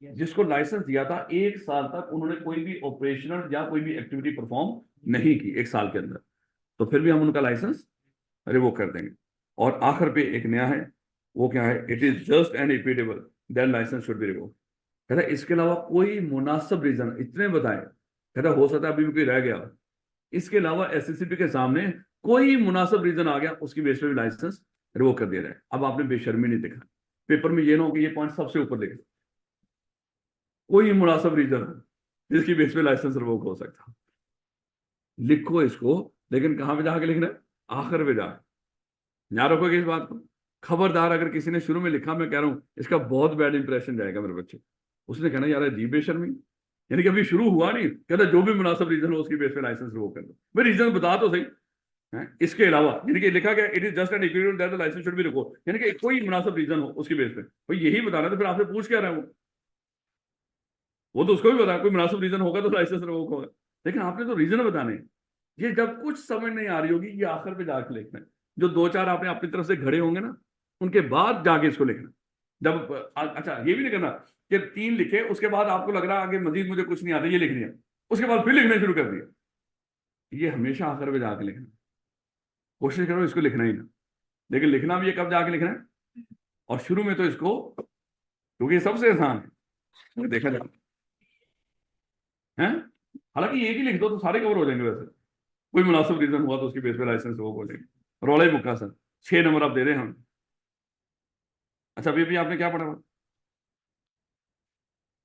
है, जिसको लाइसेंस दिया था 1 साल तक उन्होंने कोई भी ऑपरेशनल या कोई भी एक्टिविटी परफॉर्म नहीं की 1 साल के अंदर, तो फिर भी हम उनका लाइसेंस रिवोक कर देंगे। और आखिर पे एक नया है, वो क्या है, it is just and equitable then license should be revoke. कहता है इसके अलावा कोई मुनासिब रीजन, इतने बताए, कहता हो सकता है अभी भी कोई रह गया, इसके अलावा एससीसीपी के सामने कोई मुनासिब रीजन आ गया, उसकी बेस पे भी लाइसेंस रिवोक कर दिया जाए। अब आपने बेशर्मी नहीं दिखा, पेपर में ये ना हो कि ये पॉइंट सबसे ऊपर लिखे, कोई मुनासिब रीजन है जिसकी बेस पे लाइसेंस रिवोक हो सकता, लिखो इसको, लेकिन कहां पे जाके लिखना है, आखिर पे जाके। याद रखोगे इस बात को, खबरदार अगर किसी ने शुरू में लिखा, मैं कह रहा हूं इसका बहुत बैड इंप्रेशन जाएगा मेरे बच्चे, उसने कहना यार अजीब बेशर्मी, यानी कि अभी शुरू हुआ नहीं, कहता जो भी मुनासिब रीजन हो उसकी बेस पे लाइसेंस रिवोक कर दो। भाई रीजन बता तो सही है इसके अलावा, यानी कि लिखा गया it is just an equivalent that the license should be revoked, यानी कि कोई मुनासिब रीजन हो उसकी बेस पे। भाई यही बताना, तो फिर आपसे पूछ क्या रहे हैं वो तो उसको भी पता है कोई मुनासिब रीजन होगा तो लाइसेंस रिवोक होगा, लेकिन आपने तो रीजन बताने हैं। ये जब कुछ समझ नहीं आ रही होगी, ये आखिर पे जाके लिखना है। जो दो चार आपने अपनी तरफ से घड़े होंगे ना, उनके बाद जाके इसको लिखना। जब अच्छा ये भी नहीं करना कि 3 लिखे उसके बाद आपको लग रहा है आगे मजीद मुझे कुछ नहीं आता, ये लिख दिया, उसके बाद फिर लिखना शुरू कर दिया। ये हमेशा आखिर पे जाके लिखना, कोशिश करो इसको लिखना ही ना। लेकिन लिखना भी ये कब जाके लिखना है, और शुरू में तो इसको, क्योंकि ये सबसे आसान है देखा जाए है। हालांकि एक ही लिख दो तो सारे कवर हो जाएंगे वैसे, कोई मुनासिब रीजन हुआ तो उसकी बेस पे लाइसेंस वो हो जाएगी। रौला ही मुक्का सर, 6 नंबर आप दे रहे हैं हम। अच्छा अभी आपने क्या पढ़ा,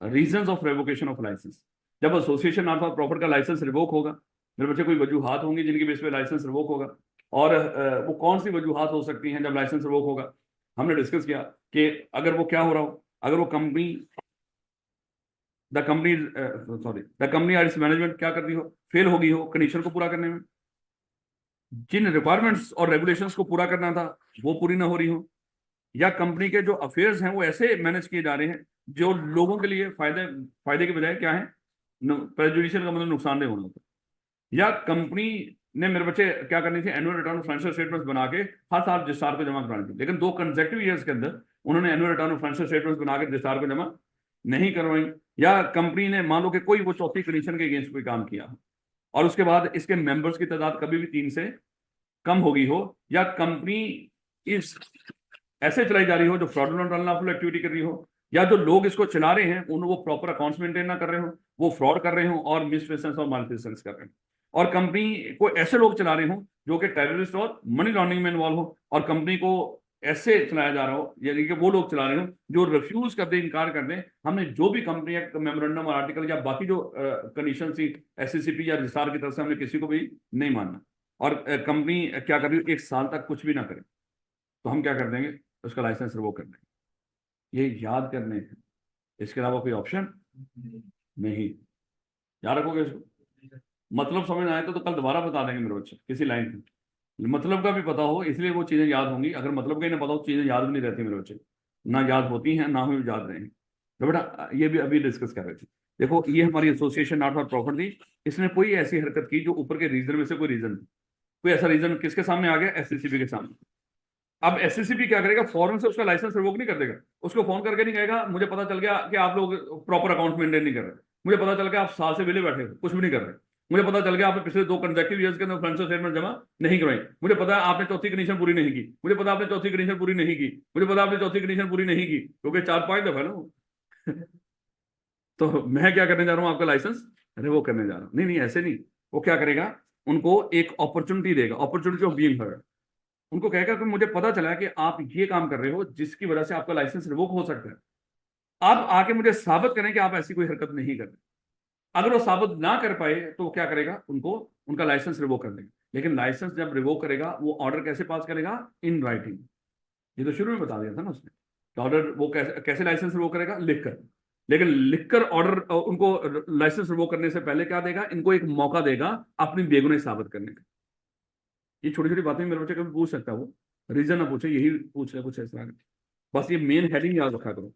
reasons of revocation of license. जब एसोसिएशन नॉन फॉर प्रॉफिट का लाइसेंस रिवोक होगा, मेरे बच्चे कोई वजूहात होंगी जिनकी बेस पे लाइसेंस रिवोक होगा, और वो कौन सी वजूहात हो सकती हैं जब लाइसेंस रिवोक होगा। हमने डिस्कस किया कि अगर वो क्या हो रहा हो, अगर वो कंपनी द कंपनी और इस मैनेजमेंट क्या कर रही हो, फेल हो गई हो कंडीशन को पूरा करने में, जिन रिक्वायरमेंट्स और रेगुलेशंस को पूरा करना था वो पूरी ना हो रही हो, या कंपनी के जो अफेयर्स हैं वो ऐसे मैनेज किए जा रहे हैं जो लोगों के लिए फायदे के बजाय क्या है, प्रेजुडिशियल का मतलब नुकसानदेह होना होता है। या कंपनी ने मेरे बच्चे क्या करनी थी, annual return of financial statements बना के हर साल रजिस्ट्रार को जमा करानी थी, लेकिन 2 कंसेक्टिव ईयर्स के अंदर उन्होंने annual return of financial statements बना के रजिस्ट्रार को जमा नहीं करवाई। या कंपनी ने मान लो कि कोई वो चौथी कंडीशन के अगेंस्ट कोई काम किया और उसके बाद इसके मेंबर्स की तादाद कभी भी 3 से कम हो गई हो, या कंपनी इस ऐसे चलाई जा रही हो जो फ्रॉडुलेंट अनलॉफुल एक्टिविटी कर रही हो, या जो लोग इसको चला रहे हैं उन वो प्रॉपर अकाउंट्स मेंटेन ना कर रहे हो, वो फ्रॉड कर रहे हो और मिसफिशंस और मालफिशंस कर रहे हो, और कंपनी को ऐसे लोग चला रहे हो जो कि टेररिस्ट और मनी लॉन्ड्रिंग में इन्वॉल्व हो, और कंपनी को ऐसे चलाया जा रहा हो, यानी कि वो लोग चला रहे हो जो रिफ्यूज कर दे, इनकार कर दे, हमने जो भी कंपनी या मेमोरेंडम और आर्टिकल या बाकी जो कंडीशन थी एससीसीपी या रजिस्ट्रार की तरफ से, हमने किसी को भी नहीं मानना। और कंपनी क्या कर रही है, 1 साल तक कुछ भी ना करे तो हम क्या कर देंगे, उसका लाइसेंस रिवोक कर देंगे। ये याद करने हैं, इसके अलावा कोई ऑप्शन नहीं। याद रखोगे इसको, मतलब समझ आए तो कल दोबारा बता देंगे मेरे बच्चे किसी लाइन की, मतलब का भी पता हो इसलिए वो चीजें याद होंगी। अगर मतलब का ही ना पता हो चीजें याद भी नहीं रहती मेरे बच्चे, ना याद होती हैं ना ही याद रहेंगी। तो बेटा ये भी अभी डिस्कस कर रहे थे। देखो ये हमारी एसोसिएशन नॉट फॉर प्रॉफिट थी, इसने कोई ऐसी हरकत की जो ऊपर के रीजन में से कोई रीजन, कोई ऐसा रीजन किसके सामने आ गया, एससीसीबी के सामने। अब एससीसीबी क्या करेगा, फौरन से उसका लाइसेंस रिवोक नहीं कर देगा, उसको फोन करके नहीं कहेगा मुझे पता चल गया कि आप लोग प्रॉपर अकाउंट मेंटेन नहीं कर रहे, मुझे पता चल गया आप साल से विले बैठे हो कुछ भी नहीं कर रहे, मुझे पता चल गया आपने पिछले 2 कंसेक्टिव ईयर्स के अंदर फाइनेंशियल स्टेटमेंट जमा नहीं करवाई, मुझे पता है आपने चौथी कंडीशन पूरी नहीं की, मुझे पता आपने चौथी कंडीशन पूरी नहीं की, मुझे पता आपने चौथी कंडीशन पूरी नहीं की, क्योंकि 4-5 दफा ना तो मैं क्या करने जा रहा हूँ, आपका लाइसेंस रिवोक करने जा रहा हूँ। नहीं नहीं ऐसे नहीं, वो क्या करेगा, उनको एक अपॉर्चुनिटी देगा, अपॉर्चुनिटी ऑफ बीइंग हर्ड। उनको कहेगा कि मुझे पता चला कि आप ये काम कर रहे हो जिसकी वजह से आपका लाइसेंस रिवोक हो सकता है, आप आके मुझे साबित करें कि आप ऐसी कोई हरकत नहीं कर रहे। अगर वो साबित ना कर पाए तो क्या करेगा, उनको उनका लाइसेंस रिवोक कर देगा। लेकिन लाइसेंस जब रिवोक करेगा वो ऑर्डर कैसे पास करेगा, इन राइटिंग। ये तो शुरू में बता दिया था ना उसने, तो ऑर्डर वो कैसे लाइसेंस रिवोक करेगा, लिखकर। लेकिन लिखकर ऑर्डर उनको लाइसेंस रिवोक करने से पहले क्या देगा, इनको एक मौका देगा अपनी बेगुनाही साबित करने का। ये छोटी छोटी बातें मेरे बच्चे कभी पूछ सकता है, वो रीजन ना पूछे, यही पूछ ले कुछ इस तरह का। बस ये मेन हेडिंग याद रखा करो।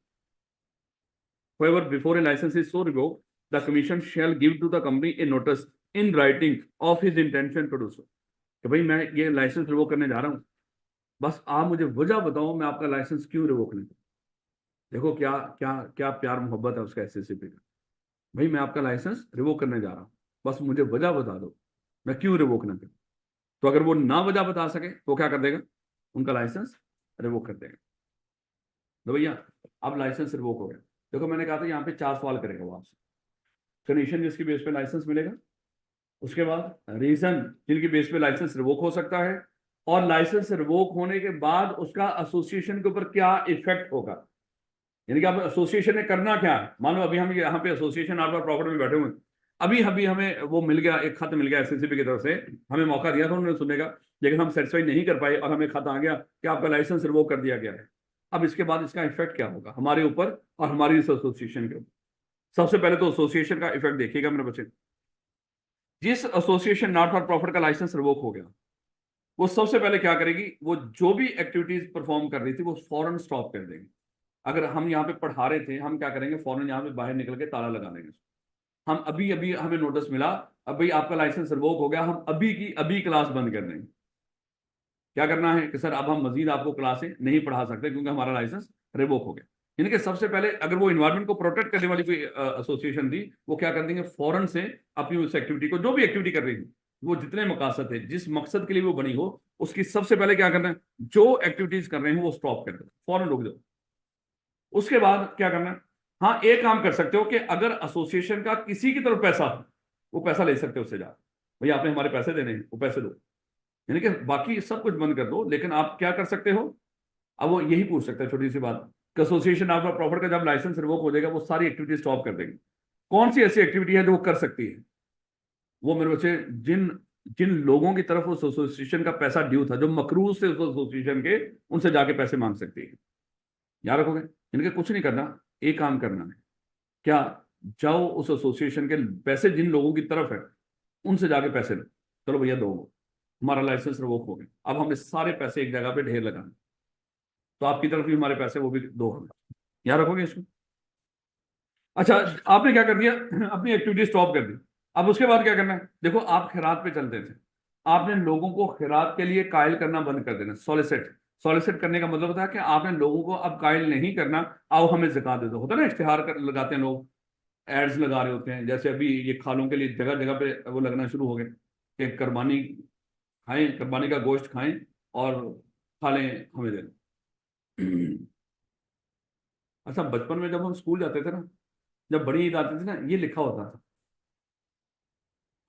However, before a license is so revoked, the commission shall give to the company a notice in writing of his intention to do so. कि भाई मैं ये लाइसेंस रिवोक करने जा रहा हूँ, बस आप मुझे वजह बताओ मैं आपका लाइसेंस क्यों रिवोक नहीं करूँ। देखो क्या क्या क्या प्यार मोहब्बत है उसका एससीसीपी का। भाई मैं आपका लाइसेंस रिवोक करने जा रहा हूँ, बस मुझे वजह बता दो मैं क्यों रिवोक ना करूँ। तो अगर वो ना वजह बता सके तो क्या कर देगा, उनका लाइसेंस रिवोक कर देगा। तो भैया अब लाइसेंस रिवोक हो गया। देखो मैंने कहा था यहाँ पे 4 सवाल करेगा वो आपसे। कंडीशन जिसकी बेस पे लाइसेंस मिलेगा, उसके बाद रीजन जिनकी बेस पे लाइसेंस रिवोक हो सकता है, और लाइसेंस रिवोक होने के बाद उसका एसोसिएशन के ऊपर क्या इफेक्ट होगा। यानी कि अब एसोसिएशन ने करना क्या है। मान लो अभी हम यहाँ पे एसोसिएशन आर्ट प्रॉपर्टी में बैठे हुए, अभी अभी हमें वो मिल गया, एक खत मिल गया एससीसीबी की तरफ से, हमें मौका दिया था उन्होंने सुनने का, लेकिन हम सेटिस्फाई नहीं कर पाए और हमें खत आ गया कि आपका लाइसेंस रिवोक कर दिया गया है। अब इसके बाद इसका इफेक्ट क्या होगा हमारे ऊपर और हमारी इस एसोसिएशन के ऊपर। सबसे पहले तो एसोसिएशन का इफेक्ट देखिएगा मेरे बच्चे। जिस एसोसिएशन नॉट फॉर प्रॉफिट का लाइसेंस रिवोक हो गया, वो सबसे पहले क्या करेगी, वो जो भी एक्टिविटीज परफॉर्म कर रही थी वो फौरन स्टॉप कर देगी। अगर हम यहाँ पे पढ़ा रहे थे, हम क्या करेंगे, फौरन यहाँ पे बाहर निकल के ताला लगा देंगे। हम अभी अभी हमें नोटिस मिला, अब भाई आपका लाइसेंस रिवोक हो गया, हम अभी की अभी क्लास बंद कर देंगे। क्या करना है कि सर अब हम मजीद आपको क्लासें नहीं पढ़ा सकते क्योंकि हमारा लाइसेंस रिवोक हो गया। यानी कि सबसे पहले अगर वो इन्वायरमेंट को प्रोटेक्ट करने वाली कोई एसोसिएशन थी, वो क्या कर देंगे, फौरन से अपनी उस एक्टिविटी को, जो भी एक्टिविटी कर रही थी, वो जितने मकासद है, जिस मकसद के लिए वो बनी हो, उसकी सबसे पहले क्या करना है, जो एक्टिविटीज कर रहे हैं वो स्टॉप कर दो, फौरन रोक दो। उसके बाद क्या करना है, हाँ एक काम कर सकते हो कि अगर एसोसिएशन का किसी की तरफ पैसा हो, वो पैसा ले सकते हो उससे, जा भैया आपने हमारे पैसे देने हैं, वो पैसे दो। यानी कि बाकी सब कुछ बंद कर दो, लेकिन आप क्या कर सकते हो, अब वो यही पूछ सकता है, छोटी सी बात, एसोसिएशन ऑफ प्रॉफिट का जब लाइसेंस रिवोक हो जाएगा, वो सारी एक्टिविटी स्टॉप कर देंगे। कौन सी ऐसी एक्टिविटी है जो वो कर सकती है, वो मेरे बच्चे, जिन जिन लोगों की तरफ उस एसोसिएशन का पैसा ड्यू था, जो मकरूज थे उस एसोसिएशन के, उनसे जाके पैसे मांग सकती है। याद रखोगे, इनके कुछ नहीं करना, एक काम करना है, क्या, जाओ उस एसोसिएशन के पैसे जिन लोगों की तरफ है, उनसे जाके पैसे लो, चलो भैया दो, हमारा लाइसेंस रिवोक हो गया, अब हमने सारे पैसे एक जगह पे ढेर लगाने, तो आपकी तरफ भी हमारे पैसे वो भी दो हमें। याद रखोगे इसको। अच्छा, आपने क्या कर दिया, अपनी एक्टिविटी स्टॉप कर दी। अब उसके बाद क्या करना है, देखो आप खैरात पे चलते थे, आपने लोगों को खैरात के लिए कायल करना बंद कर देना, सॉलिसिट। सॉलिसिट करने का मतलब होता है कि आपने लोगों को अब कायल नहीं करना, आओ हमें ज़कात दे दो, होता है ना, इश्तिहार लगाते हैं लोग, एड्स लगा रहे होते हैं, जैसे अभी ये खालों के लिए जगह जगह पे वो लगना शुरू हो गए कि कुर्बानी खाएं, कुर्बानी का गोश्त खाएं और खालें हमें दे दो। अच्छा, बचपन में जब हम स्कूल जाते थे ना, जब बड़ी ईद आती थी ना, ये लिखा होता था,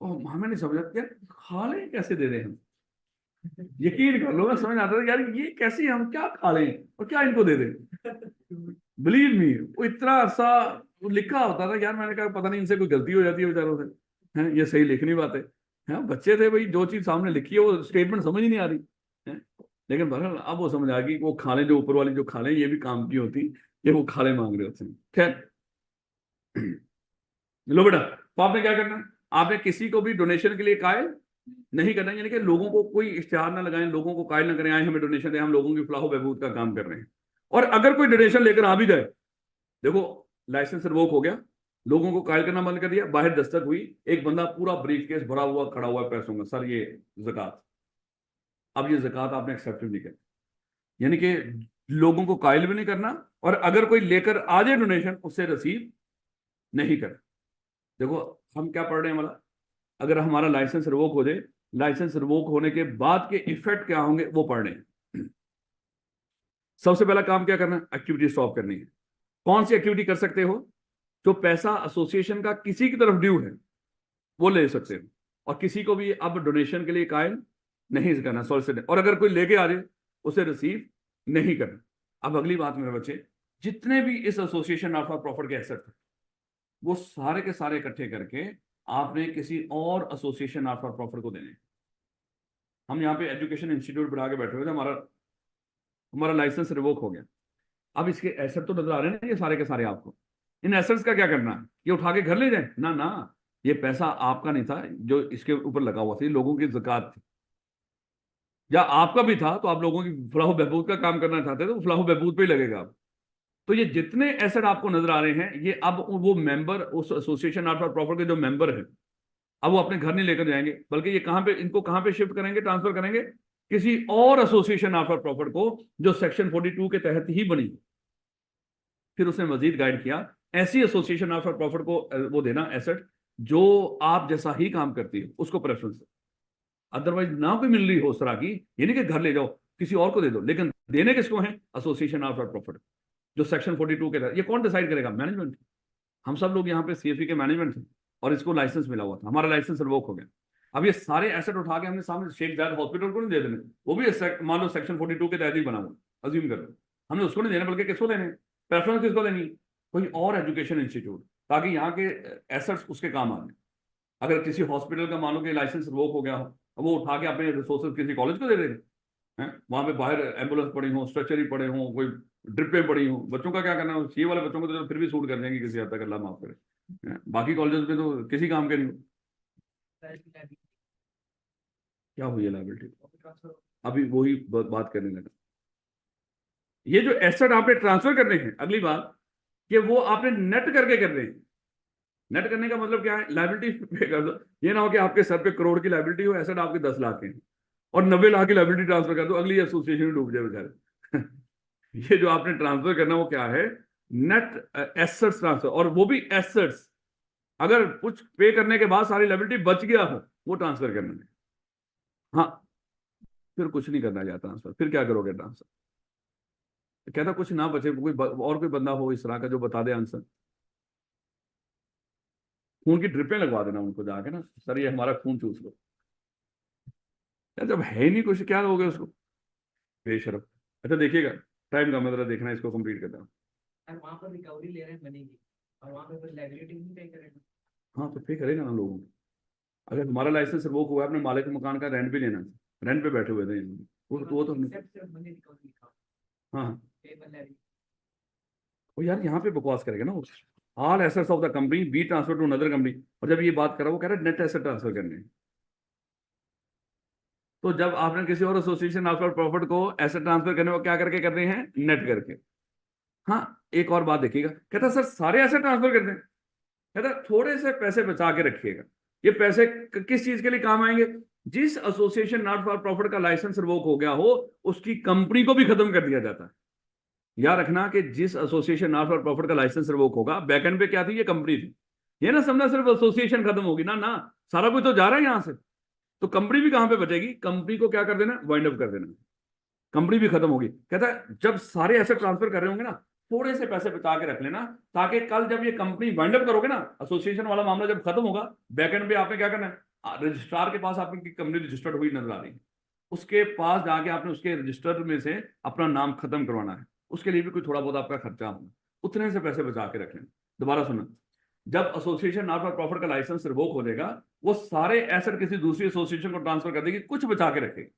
और हमें नहीं समझ आता यार, खा लें कैसे दे रहे हैं हम। यकीन कर लो, मैं समझ आता था यार, ये कैसे हम क्या खा लें और क्या इनको दे दें। बिलीव मी, वो इतना अरसा वो लिखा होता था यार, मैंने कहा पता नहीं इनसे कोई गलती हो जाती है बेचारों से, हैं ये सही लिख नहीं पाते हैं, बच्चे थे भाई, जो चीज सामने लिखी है वो स्टेटमेंट समझ ही नहीं आ रही है। लेकिन बहरहाल अब वो समझ आ गई, वो खाने जो ऊपर वाली जो खाने ये भी काम की होती, ये वो खाले मांग रहे होते हैं। खैर, लो बेटा, तो आपने क्या करना है, आपने किसी को भी डोनेशन के लिए कायल नहीं करना, यानी कि लोगों को कोई इश्तिहार ना लगाएं, लोगों को कायल ना करें, आए हमें डोनेशन दें, हम लोगों की फलाह बहबूद का काम कर रहे हैं। और अगर कोई डोनेशन लेकर आ भी जाए, देखो लाइसेंस रिवोक हो गया, लोगों को कायल करना बंद कर दिया, बाहर दस्तक हुई, एक बंदा पूरा ब्रीफ केस भरा हुआ खड़ा हुआ है पैसों का, सर ये जक़ात, अब ये जक़ात आपने एक्सेप्ट नहीं कर, यानी कि लोगों को कायल भी नहीं करना, और अगर कोई लेकर आ जाए डोनेशन, उससे रसीद नहीं कर। देखो हम क्या पढ़ रहे हैं, हमारा अगर हमारा लाइसेंस रिवोक हो जाए, लाइसेंस रिवोक होने के बाद के इफेक्ट क्या होंगे वो पढ़ रहे हैं। सबसे पहला काम क्या करना है, एक्टिविटी स्टॉप करनी है। कौन सी एक्टिविटी कर सकते हो, जो पैसा एसोसिएशन का किसी की तरफ ड्यू है वो ले सकते हो, और किसी को भी अब डोनेशन के लिए कायल नहीं करना, सॉलिसिट, और अगर कोई लेके आ जाए उसे रिसीव नहीं करना। अब अगली बात मेरे बच्चे, जितने भी इस एसोसिएशन ऑफ प्रॉफिट के एसेट थे, वो सारे के सारे इकट्ठे करके आपने किसी और एसोसिएशन ऑफ प्रॉफिट को देने। हम यहाँ पे एजुकेशन इंस्टीट्यूट बना के बैठे हुए थे, हमारा हमारा लाइसेंस रिवोक हो गया। अब इसके एसेट तो नजर आ रहे हैं ना ये सारे के सारे आपको, इन एसेट्स का क्या करना है, ये उठा के घर ले जाए ना, ना, ये पैसा आपका नहीं था जो इसके ऊपर लगा हुआ था, ये लोगों की ज़कात थी, या आपका भी था तो आप लोगों की फलाह बहबूद का काम करना चाहते थे, तो फलाह बहबूद पे ही लगेगा अब। तो ये जितने एसेट आपको नजर आ रहे हैं, ये अब वो मेंबर, उस एसोसिएशन ऑफ प्रॉफिट के जो मेंबर है, अब वो अपने घर नहीं लेकर जाएंगे, बल्कि ये कहां पे, इनको कहां पे शिफ्ट करेंगे, ट्रांसफर करेंगे, किसी और एसोसिएशन ऑफ प्रॉफिट को जो सेक्शन 42 के तहत ही बनी। फिर उसने मजीद गाइड किया, ऐसी एसोसिएशन ऑफ प्रॉफिट को वो देना एसेट जो आप जैसा ही काम करती है, उसको प्रेफरेंस है। अदरवाइज ना कोई मिल रही हो उस तरह की, यानी कि घर ले जाओ किसी और को दे दो, लेकिन देने किसको है, एसोसिएशन ऑफ प्रॉफिट, जो सेक्शन 42 के तहत। ये कौन डिसाइड करेगा, मैनेजमेंट। हम सब लोग यहाँ पे सीएफई के मैनेजमेंट थे, और इसको लाइसेंस मिला हुआ था, हमारा लाइसेंस रिवोक हो गया। अब ये सारे एसेट उठा के हमने सामने शेख जायद हॉस्पिटल को नहीं दे देने, वो भी मान लो सेक्शन 42 के तहत ही बना हुआ, अज्यूम करो, हमने उसको नहीं देना, बल्कि किसको देने, प्रेफरेंस किसको देनी, कोई और एजुकेशन इंस्टीट्यूट, ताकि यहाँ के एसेट्स उसके काम आ जाए। अगर किसी हॉस्पिटल का मान लो कि लाइसेंस रिवोक हो गया हो, वो उठा के अपने रिसोर्सेज किसी कॉलेज को दे देगा, हैं वहां पे बाहर एम्बुलेंस पड़ी हो, स्ट्रक्चर ही पड़े हो, कोई ड्रिपें पड़ी हो, बच्चों का क्या करना है, ये वाले बच्चों को तो फिर भी सूट कर देंगे किसी हद तक, अल्लाह माफ करे, बाकी कॉलेजेस में तो किसी काम के नहीं हो। क्या हुई है लाइबिलिटी? अभी वही बात करने लगा। ये जो एसेट आपने ट्रांसफर करने हैं, अगली बात कि वो आपने नेट करके कर रहे हैं। नेट करने का मतलब क्या है? लाइबिलिटी पे कर दो। ये ना हो कि आपके सर पे करोड़ की लाइबिलिटी हो, एसेट आपके 10 लाख के हैं और 90 लाख की लाइबिलिटी ट्रांसफर कर दो, अगली एसोसिएशन में डूब जाए बेचारे। ये जो आपने ट्रांसफर करना वो क्या है? नेट एसेट्स ट्रांसफर, और वो भी एसेट्स। अगर कुछ पे करने के बाद सारी लाइबिलिटी बच गया हो, वो ट्रांसफर करना है। हाँ, फिर कुछ नहीं करना चाहता ट्रांसफर। फिर क्या करोगे ट्रांसफर? कहता कुछ ना बचे, और कोई बंदा हो इस तरह का जो बता दे आंसर। खून की ड्रिपें लगवा देना उनको जाके ना, सर ये हमारा खून चूस लो। यार जब है ही नहीं कुछ, क्या दोगे उसको? बेशरम। अच्छा देखिएगा, टाइम का मतलब देखना, इसको कंप्लीट करता हूँ। वहां पर रिकवरी ले रहे हैं मनी की, और वहां पे लाइबिलिटी नहीं पे करेगा। हाँ तो पे करेगा ना लोगों को। अगर तुम्हारा लाइसेंस रिवोक हुआ है, अपने मालिक मकान का रेंट भी लेना है। रेंट पे बैठे हुए थे वो तो मनी रिकवरी लिखा हाँ हाँ। पेबल है। वो यार यहाँ पे बकवास करेगा ना। All assets of the company be transfer to another company, और जब ये बात करा वो कह रहा है नेट एसेट ट्रांसफर करने हैं। तो जब आपने किसी और एसोसिएशन आफ्टर प्रॉफिट को एसेट ट्रांसफर करने को क्या करके कर रहे हैं? नेट करके। हाँ, एक और बात देखिएगा, कहता सर सारे एसेट ट्रांसफर कर दें। कहता थोड़े से पैसे बचा के रखिएगा। ये पैसे किस चीज के लिए काम आएंगे? जिस एसोसिएशन नॉट फॉर प्रॉफिट का लाइसेंस रिवोक हो गया हो, उसकी कंपनी को भी खत्म कर दिया जाता है। याद रखना कि जिस एसोसिएशन नॉट फॉर प्रॉफिट का लाइसेंस रिवोक होगा, बैकएंड पे क्या थी? ये कंपनी थी। ये ना समझना सिर्फ एसोसिएशन खत्म होगी, ना ना, सारा कुछ तो जा रहा है यहां से। तो कंपनी भी कहां पे बचेगी? कंपनी को क्या कर देना? वाइंड अप कर देना। कंपनी भी खत्म होगी। कहता है जब सारे एसेट ट्रांसफर कर रहे होंगे ना, थोड़े से पैसे बचा के रख लेना, ताकि कल जब ये कंपनी वाइंड अप करोगे ना, एसोसिएशन वाला मामला जब खत्म होगा, बैकएंड पे आपने क्या करना है? रजिस्ट्रार के पास आपकी कंपनी रजिस्टर्ड हुई नजर आ रही है, उसके पास जाके आपने उसके रजिस्टर में से अपना नाम खत्म करवाना है। उसके लिए भी कोई थोड़ा बहुत आपका खर्चा होगा, उतने से पैसे बचा के रख लेना। दोबारा सुनो, जब एसोसिएशन नॉट फॉर प्रॉफिट का लाइसेंस रिवोक हो जाएगा, वो सारे एसेट किसी दूसरी एसोसिएशन को ट्रांसफर कर देगी, कुछ बचा के रखेगी।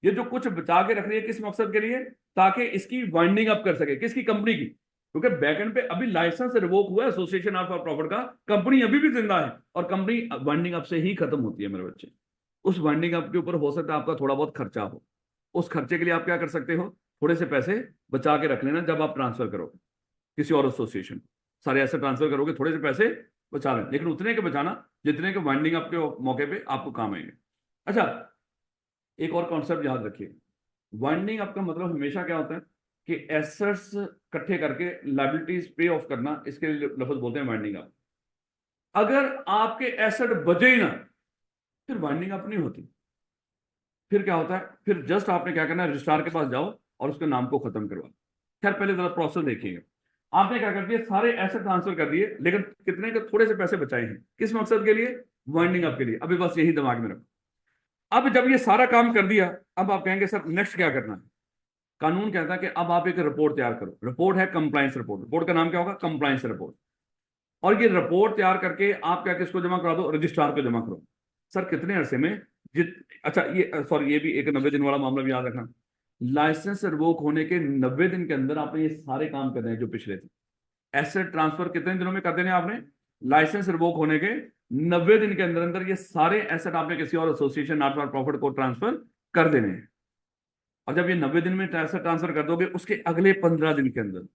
ये जो कुछ बचा के रख रही है किस मकसद के लिए? ताकि इसकी वाइंडिंग अप कर सके। किसकी? कंपनी की। क्योंकि बैकएंड पे अभी लाइसेंस रिवोक हुआ है एसोसिएशन ऑफ फॉर प्रॉफिट का, कंपनी अभी भी जिंदा है, और कंपनी वाइंडिंग अप से ही खत्म होती है मेरे बच्चे। उस वाइंडिंग अप के ऊपर हो सकता है आपका थोड़ा बहुत खर्चा हो। उस खर्चे के लिए आप क्या कर सकते हो? थोड़े से पैसे बचा के रख लेना। जब आप ट्रांसफर करोगे किसी और एसोसिएशन, सारे ऐसे ट्रांसफर करोगे, थोड़े से पैसे बचा लेना, लेकिन उतने के बचाना जितने के वाइंडिंग अप के मौके पे आपको काम आएंगे। अच्छा, एक और कॉन्सेप्ट याद रखिए, वाइंडिंग अप का मतलब हमेशा क्या होता है कि एसेट्स इकट्ठे करके लायबिलिटीज पे ऑफ करना, इसके लिए लफ्ज बोलते हैं वाइंडिंग अप। अगर आपके एसेट बचे ही ना, फिर वाइंडिंग अप नहीं होती। फिर क्या होता है? फिर जस्ट आपने क्या करना है? रजिस्ट्रार के पास जाओ और उसके नाम को खत्म करवा। खैर पहले जरा प्रोसेस देखिएगा। आपने क्या कर दिया? सारे एसेट ट्रांसफर कर दिए, लेकिन कितने के थोड़े से पैसे बचाए हैं। किस मकसद के लिए? वाइंडिंग अप के लिए। अभी बस यही दिमाग में रखो। अब जब ये सारा काम कर दिया, अब आप कहेंगे सर नेक्स्ट क्या करना है? कानून कहता है कि अब आप एक रिपोर्ट तैयार करो। रिपोर्ट है कंप्लायंस रिपोर्ट। रिपोर्ट का नाम क्या होगा? Compliance report. और ये रिपोर्ट तैयार करके आप क्या किसको जमा करा दो? रजिस्ट्रार को जमा करो। सर कितने अरसे में? अच्छा ये सॉरी, ये भी एक 90 दिन वाला मामला भी याद रखना। लाइसेंस रिवोक होने के 90 दिन के अंदर आपने ये सारे काम करने हैं जो पिछले थे। एसेट ट्रांसफर कितने दिनों में कर देने आपने? लाइसेंस रिवोक होने के 90 दिन के अंदर अंदर ये सारे एसेट आपने किसी और एसोसिएशन नॉट फॉर प्रॉफिट को ट्रांसफर कर देने हैं। और जब ये 90 दिन में एसेट ट्रांसफर कर दोगे, उसके अगले 15 दिन के अंदर,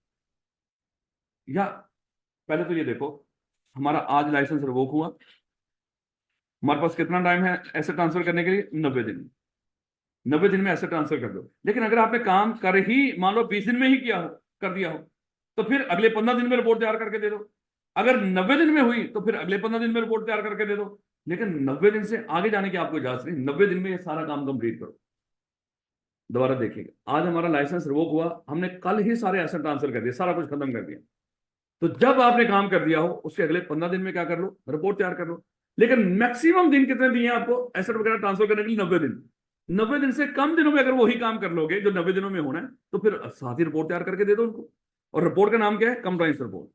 या पहले तो ये देखो, हमारा आज लाइसेंस रिवोक हुआ, हमारे पास कितना टाइम है एसेट ट्रांसफर करने के लिए? 90 दिन। 90 दिन में एसेट ट्रांसफर कर दो। लेकिन अगर आपने काम कर ही मान लो 20 दिन में ही किया हो, कर दिया हो, तो फिर अगले 15 दिन में रिपोर्ट तैयार करके दे दो। अगर 90 दिन में हुई तो फिर अगले 15 दिन में रिपोर्ट तैयार करके दे दो। लेकिन 90 दिन से आगे जाने की आपको इजाजत नहीं। 90 दिन में ये सारा काम कंप्लीट करो। दोबारा देखिएगा, आज हमारा लाइसेंस रिवोक हुआ, हमने कल ही सारे एसेट ट्रांसफर कर दिए, सारा कुछ खत्म कर दिया। तो जब आपने काम कर दिया हो, उसके अगले 15 दिन में क्या कर लो? रिपोर्ट तैयार कर लो। लेकिन मैक्सिमम दिन कितने दिए आपको एसेट वगैरह ट्रांसफर करने के लिए? 90 दिन। 90 दिन से कम दिनों में अगर वही काम कर लोगे जो 90 दिनों में होना है, तो फिर साथ ही रिपोर्ट तैयार करके दे दो उनको। और रिपोर्ट का नाम क्या है? Compliance report.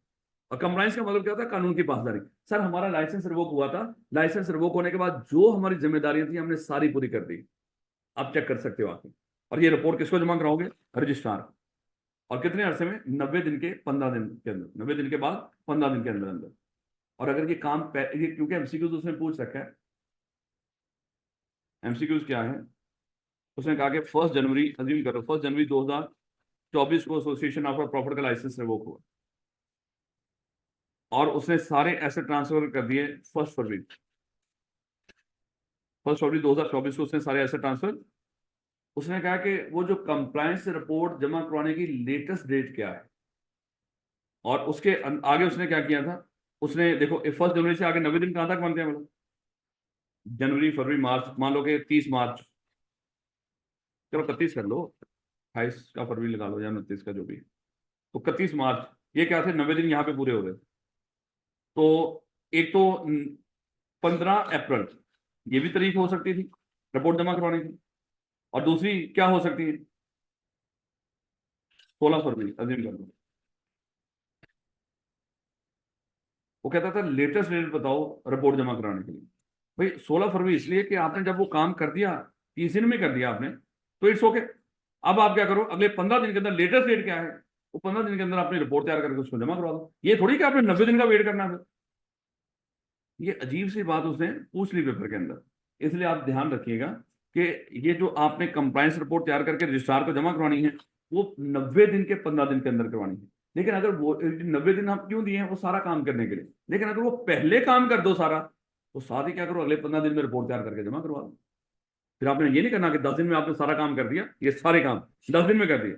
और कंप्लायंस का मतलब क्या होता है? कानून की पासदारी। सर हमारा लाइसेंस रिवोक हुआ था, लाइसेंस रिवोक होने के बाद जो हमारी जिम्मेदारियां थी हमने सारी पूरी कर दी। आप चेक कर सकते हो आके। और ये रिपोर्ट किसको जमा कराओगे? रजिस्ट्रार। और कितने अरसे में? 90 दिन के 15 दिन के अंदर। 90 दिन के बाद 15 दिन के अंदर अंदर। और अगर ये काम ये क्योंकि एमसीक्यूज उसने पूछ रखा है, एमसीक्यूज क्या है, उसने कहा कि 1 जनवरी, अज्यूम करो 1 जनवरी 2024 को एसोसिएशन ऑफ प्रॉफिट का लाइसेंस रिवोक हुआ और उसने सारे एसेट ट्रांसफर कर दिए 1 फरवरी 2024 को उसने सारे एसेट ट्रांसफर। उसने कहा कि वो जो कंप्लायंस रिपोर्ट जमा करवाने की लेटेस्ट डेट क्या है, और उसके आगे उसने क्या किया था, उसने देखो 1 जनवरी से आगे 90 दिन कहां तक बनते हैं, मतलब जनवरी फरवरी मार्च, मान लो कि 30 मार्च, चलो 31 कर लो, 28 का फरवरी लगा लो या 29 का जो भी, तो 31 मार्च, ये क्या थे, 90 दिन यहाँ पे पूरे हो गए। तो एक तो 15 अप्रैल, ये भी तारीख हो सकती थी रिपोर्ट जमा करवाने की, और दूसरी क्या हो सकती है, 16 फरवरी, अज्यूम कर लो। वो कहता था लेटेस्ट डेट बताओ रिपोर्ट जमा कराने के लिए। भाई 16 फरवरी इसलिए कि आपने जब वो काम कर दिया, 30 दिन में कर दिया आपने, तो इट्स ओके। अब आप क्या करो, अगले 15 दिन के अंदर लेटेस्ट डेट क्या है, वो 15 दिन के अंदर अपनी रिपोर्ट तैयार करके उसको जमा करवा दो। ये थोड़ी कि आपने 90 दिन का वेट करना है। ये अजीब सी बात उसने पूछ ली पेपर के अंदर। इसलिए आप ध्यान रखिएगा कि ये जो आपने कंप्लायंस रिपोर्ट तैयार करके रजिस्ट्रार को जमा करवानी है, वो 90 दिन के 15 दिन के अंदर करवानी है। लेकिन अगर वो 90 दिन आप क्यों दिए हैं, वो सारा काम करने के लिए, लेकिन अगर वो पहले काम कर दो सारा, तो साथ ही क्या करो, अगले 15 दिन में रिपोर्ट तैयार करके जमा करवा दो। फिर आपने ये नहीं करना कि 10 दिन में आपने सारा काम कर दिया, ये सारे काम 10 दिन में कर दिए,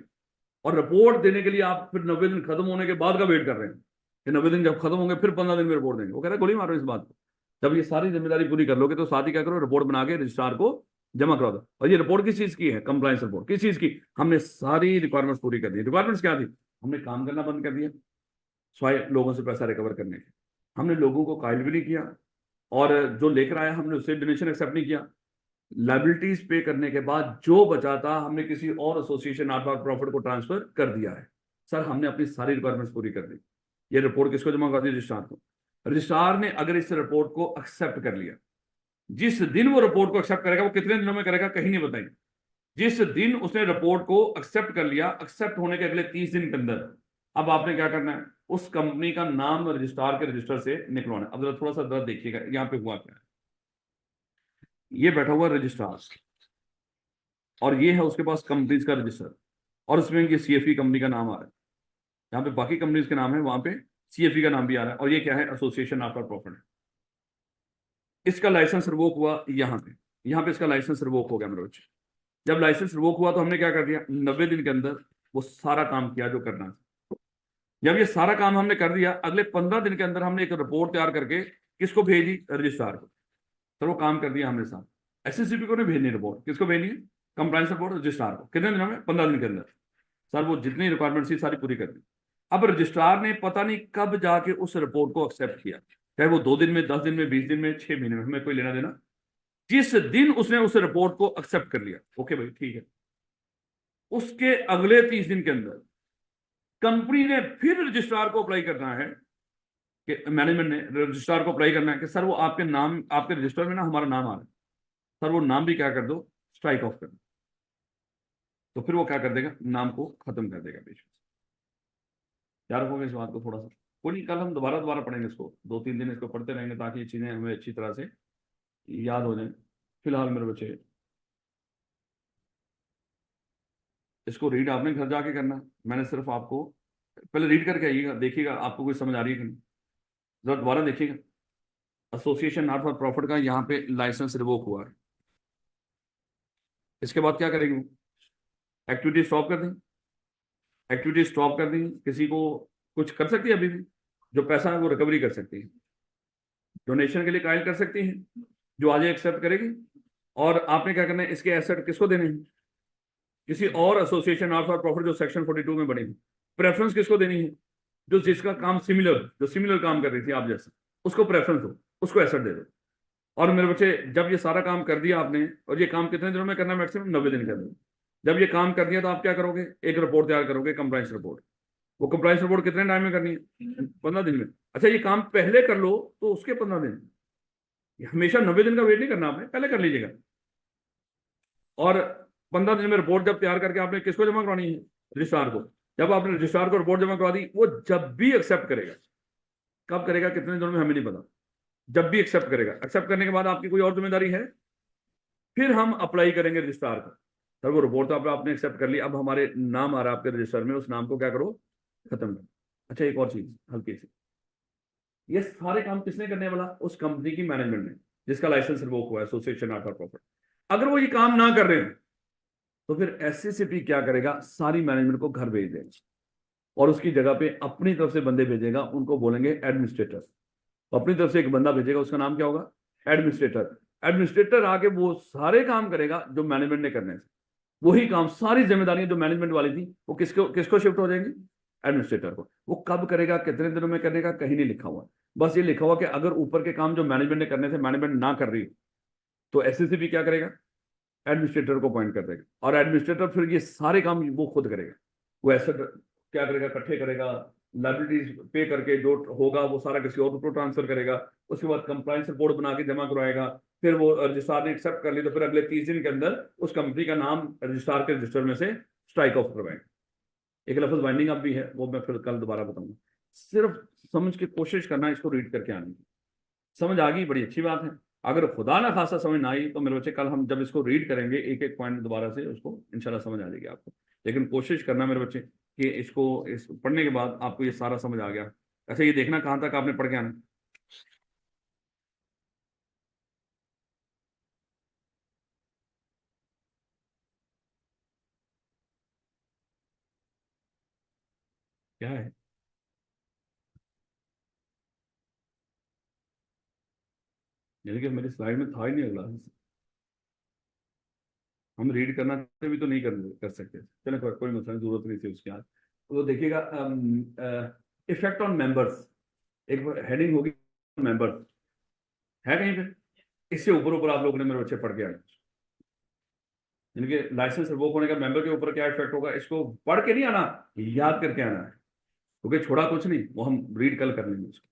और रिपोर्ट देने के लिए आप फिर 90 दिन खत्म होने के बाद का वेट कर रहे हैं कि 90 दिन जब खत्म होंगे फिर 15 दिन में रिपोर्ट देंगे। वो कह रहे गोली मारो इस बात को। जब ये सारी जिम्मेदारी पूरी कर लोगे तो साथ ही क्या करो, रिपोर्ट बना के रजिस्ट्रार को जमा करा दो। और ये रिपोर्ट किस चीज की है, कंप्लायंस रिपोर्ट किस चीज की, हमने सारी रिक्वायरमेंट्स पूरी कर दी। रिक्वायरमेंट्स क्या थी, हमने काम करना बंद कर दिया स्वाय लोगों से पैसा रिकवर करने के, हमने लोगों को कायल भी नहीं किया, और जो लेकर आया हमने उससे डोनेशन एक्सेप्ट नहीं किया, लाइबिलिटीज पे करने के बाद जो बचा था हमने किसी और एसोसिएशन ऑफ प्रॉफिट को ट्रांसफर कर दिया है। सर हमने अपनी सारी रिक्वायरमेंट्स पूरी कर दी। ये रिपोर्ट किसको जमा कर दी, रजिस्ट्रार को। रजिस्ट्रार ने अगर इस रिपोर्ट को एक्सेप्ट कर लिया, जिस दिन वो रिपोर्ट को एक्सेप्ट करेगा, वो कितने दिनों में करेगा कहीं नहीं बताएंगे, जिस दिन उसने रिपोर्ट को एक्सेप्ट कर लिया, एक्सेप्ट होने के अगले 30 दिन के अंदर अब आपने क्या करना है, उस कंपनी का नाम रजिस्ट्रार के रजिस्टर से निकलवाना। अब जरा थोड़ा सा जरा देखिएगा यहाँ पे हुआ क्या है। ये बैठा हुआ रजिस्ट्रार, और ये है उसके पास कंपनीज का रजिस्टर, और उसमें ये सीएफई कंपनी का नाम आ रहा है। यहाँ पे बाकी कंपनीज के नाम है, वहां पे सीएफई का नाम भी आ रहा है, और ये क्या है, एसोसिएशन ऑफ प्रॉफिट। इसका लाइसेंस रिवोक हुआ यहाँ पे इसका लाइसेंस रिवोक हो गया मेरे बच्चे। जब लाइसेंस रिवोक हुआ तो हमने क्या कर दिया, 90 दिन के अंदर वो सारा काम किया जो करना था। जब ये सारा काम हमने कर दिया, अगले 15 दिन के अंदर हमने एक रिपोर्ट तैयार करके किसको भेजी, रजिस्ट्रार को। सर वो काम कर दिया हमने साथ। एसएससीपी को नहीं भेजनी रिपोर्ट, किसको भेजनी है, कंप्लायंस रिपोर्ट रजिस्ट्रार को। कितने दिनों में, 15 दिन के अंदर। सर वो जितनी रिक्वायरमेंट थी सारी पूरी कर दी। अब रजिस्ट्रार ने पता नहीं कब जाके उस रिपोर्ट को एक्सेप्ट किया, चाहे वो 2 दिन में, 10 दिन में, 20 दिन में, 6 महीने में, हमें कोई लेना देना। जिस दिन उसने उस रिपोर्ट को एक्सेप्ट कर लिया, ओके भाई ठीक है, उसके अगले 30 दिन के अंदर कंपनी ने फिर रजिस्ट्रार को अप्लाई करना है, कि मैनेजमेंट ने रजिस्ट्रार को अप्लाई करना है कि सर वो आपके नाम, आपके रजिस्टर में ना हमारा नाम आ रहा है, सर वो नाम भी क्या कर दो, स्ट्राइक ऑफ कर दो। तो फिर वो क्या कर देगा, नाम को खत्म कर देगा बीच में। याद रखोगे इस बात को थोड़ा सा। कोई नहीं, कल हम दोबारा दोबारा पढ़ेंगे इसको, 2-3 दिन इसको पढ़ते रहेंगे ताकि ये चीजें हमें अच्छी तरह से याद हो जाए। फिलहाल मेरे बच्चे, इसको रीड आपने घर जाके करना है। मैंने सिर्फ आपको पहले रीड करके आइएगा, देखिएगा आपको कोई समझ आ रही है कि नहीं, जरा दोबारा देखिएगा। एसोसिएशन नॉट फॉर प्रॉफिट का यहाँ पे लाइसेंस रिवोक हुआ है। इसके बाद क्या करेंगे, एक्टिविटी स्टॉप कर देंगे। एक्टिविटी स्टॉप कर देंगे, किसी को कुछ कर सकती है अभी भी, जो पैसा है वो रिकवरी कर सकती है, डोनेशन के लिए कायल कर सकती है, जो आज एक्सेप्ट करेगी। और आपने क्या करना है, इसके एसेट किसको देने हैं, किसी और एसोसिएशन नॉट फॉर प्रॉफिट जो सेक्शन 42 में बनी है। प्रेफरेंस किसको देनी है, जो जिसका काम सिमिलर, जो सिमिलर काम कर रही थी आप जैसा, उसको प्रेफरेंस दो, उसको एसेट दे दो। और मेरे बच्चे, जब ये सारा काम कर दिया आपने, और ये काम कितने दिनों में करना है, मैक्सिमम 90 दिन के अंदर। जब ये काम कर दिया तो आप क्या करोगे, एक रिपोर्ट तैयार करोगे, कंप्लायंस रिपोर्ट। वो कंप्लायंस रिपोर्ट कितने टाइम में करनी है, 15 दिन में। अच्छा ये काम पहले कर लो तो उसके 15 दिन, हमेशा 90 दिन का वेट नहीं करना, आपने पहले कर लीजिएगा। और 15 दिन में रिपोर्ट जब तैयार करके आपने किसको जमा करवानी है, रजिस्ट्रार को। जब आपने रजिस्ट्रार को रिपोर्ट जमा करवा दी, वो जब भी एक्सेप्ट करेगा, कब करेगा, कितने दिनों में, हमें नहीं पता। जब भी एक्सेप्ट करेगा, एक्सेप्ट करने के बाद आपकी कोई और जिम्मेदारी है, फिर हम अप्लाई करेंगे रजिस्ट्रार का। सर वो रिपोर्ट तो आपने एक्सेप्ट कर ली, अब हमारे नाम आ रहा है आपके रजिस्टर में, उस नाम को क्या करो, खत्म करो। अच्छा एक और चीज हल्की सी, ये सारे काम किसने करने वाला, उस कंपनी की मैनेजमेंट ने जिसका लाइसेंस रिवोक हुआ है, एसोसिएशन नॉट फॉर प्रॉफिट। अगर वो ये काम ना कर रहे हैं तो फिर एससीसीपी क्या करेगा, सारी मैनेजमेंट को घर भेज देगा और उसकी जगह पे अपनी तरफ से बंदे भेजेगा, उनको बोलेंगे एडमिनिस्ट्रेटर। अपनी तरफ से एक बंदा भेजेगा, उसका नाम क्या होगा, एडमिनिस्ट्रेटर। एडमिनिस्ट्रेटर आके वो सारे काम करेगा जो मैनेजमेंट ने करने थे, वही काम, सारी जिम्मेदारियां जो मैनेजमेंट वाली थी वो किसको किसको शिफ्ट हो जाएंगी, एडमिनिस्ट्रेटर को। वो कब करेगा, कितने दिनों में करने का, कहीं नहीं लिखा हुआ। बस ये लिखा हुआ कि अगर ऊपर के काम जो मैनेजमेंट ने करने थे मैनेजमेंट ना कर रही तो एससीसीपी क्या करेगा, एडमिनिस्ट्रेटर को अपॉइंट कर देगा, और एडमिनिस्ट्रेटर फिर ये सारे काम वो खुद करेगा। वो ऐसे क्या करेगा, इकट्ठे करेगा, लाइबिलिटीज पे करके जो होगा वो सारा किसी और को ट्रांसफर करेगा, उसके बाद कंप्लायंस रिपोर्ट बना के जमा करवाएगा, फिर वो रजिस्ट्रार ने एक्सेप्ट कर ली तो फिर अगले 30 दिन के अंदर उस कंपनी का नाम रजिस्ट्रार के रजिस्टर में से स्ट्राइक ऑफ करवाएगा। एक लफ्ज वाइंडिंग अप भी है, वो मैं फिर कल दोबारा बताऊंगा। सिर्फ समझ के कोशिश करना, इसको रीड करके आने की। समझ आ गई, बड़ी अच्छी बात है। अगर खुदा ना खासा समझ ना आई तो मेरे बच्चे कल हम जब इसको रीड करेंगे एक एक पॉइंट दोबारा से, उसको इंशाल्लाह समझ आ जाएगी आपको। लेकिन कोशिश करना मेरे बच्चे कि इसको इस पढ़ने के बाद आपको ये सारा समझ आ गया। अच्छा ये देखना कहाँ तक आपने पढ़ के आना। क्या है, यानी कि मेरी स्लाइड में था ही नहीं अगला। हम रीड करना चाहते भी तो नहीं कर सकते। चलो कोई मसला नहीं, जरूरत नहीं थी उसकी आज। तो देखिएगा इफेक्ट ऑन मेंबर्स, एक हेडिंग होगी मेंबर्स, है कहीं पे, इससे ऊपर ऊपर आप लोगों ने मेरे बच्चे पढ़ के आए। यानी कि लाइसेंस रिवोक होने का मेंबर के ऊपर क्या इफेक्ट होगा, इसको पढ़ के नहीं आना, याद करके आना है। क्योंकि छोड़ा कुछ नहीं, वो हम रीड कल कर लेंगे उसको।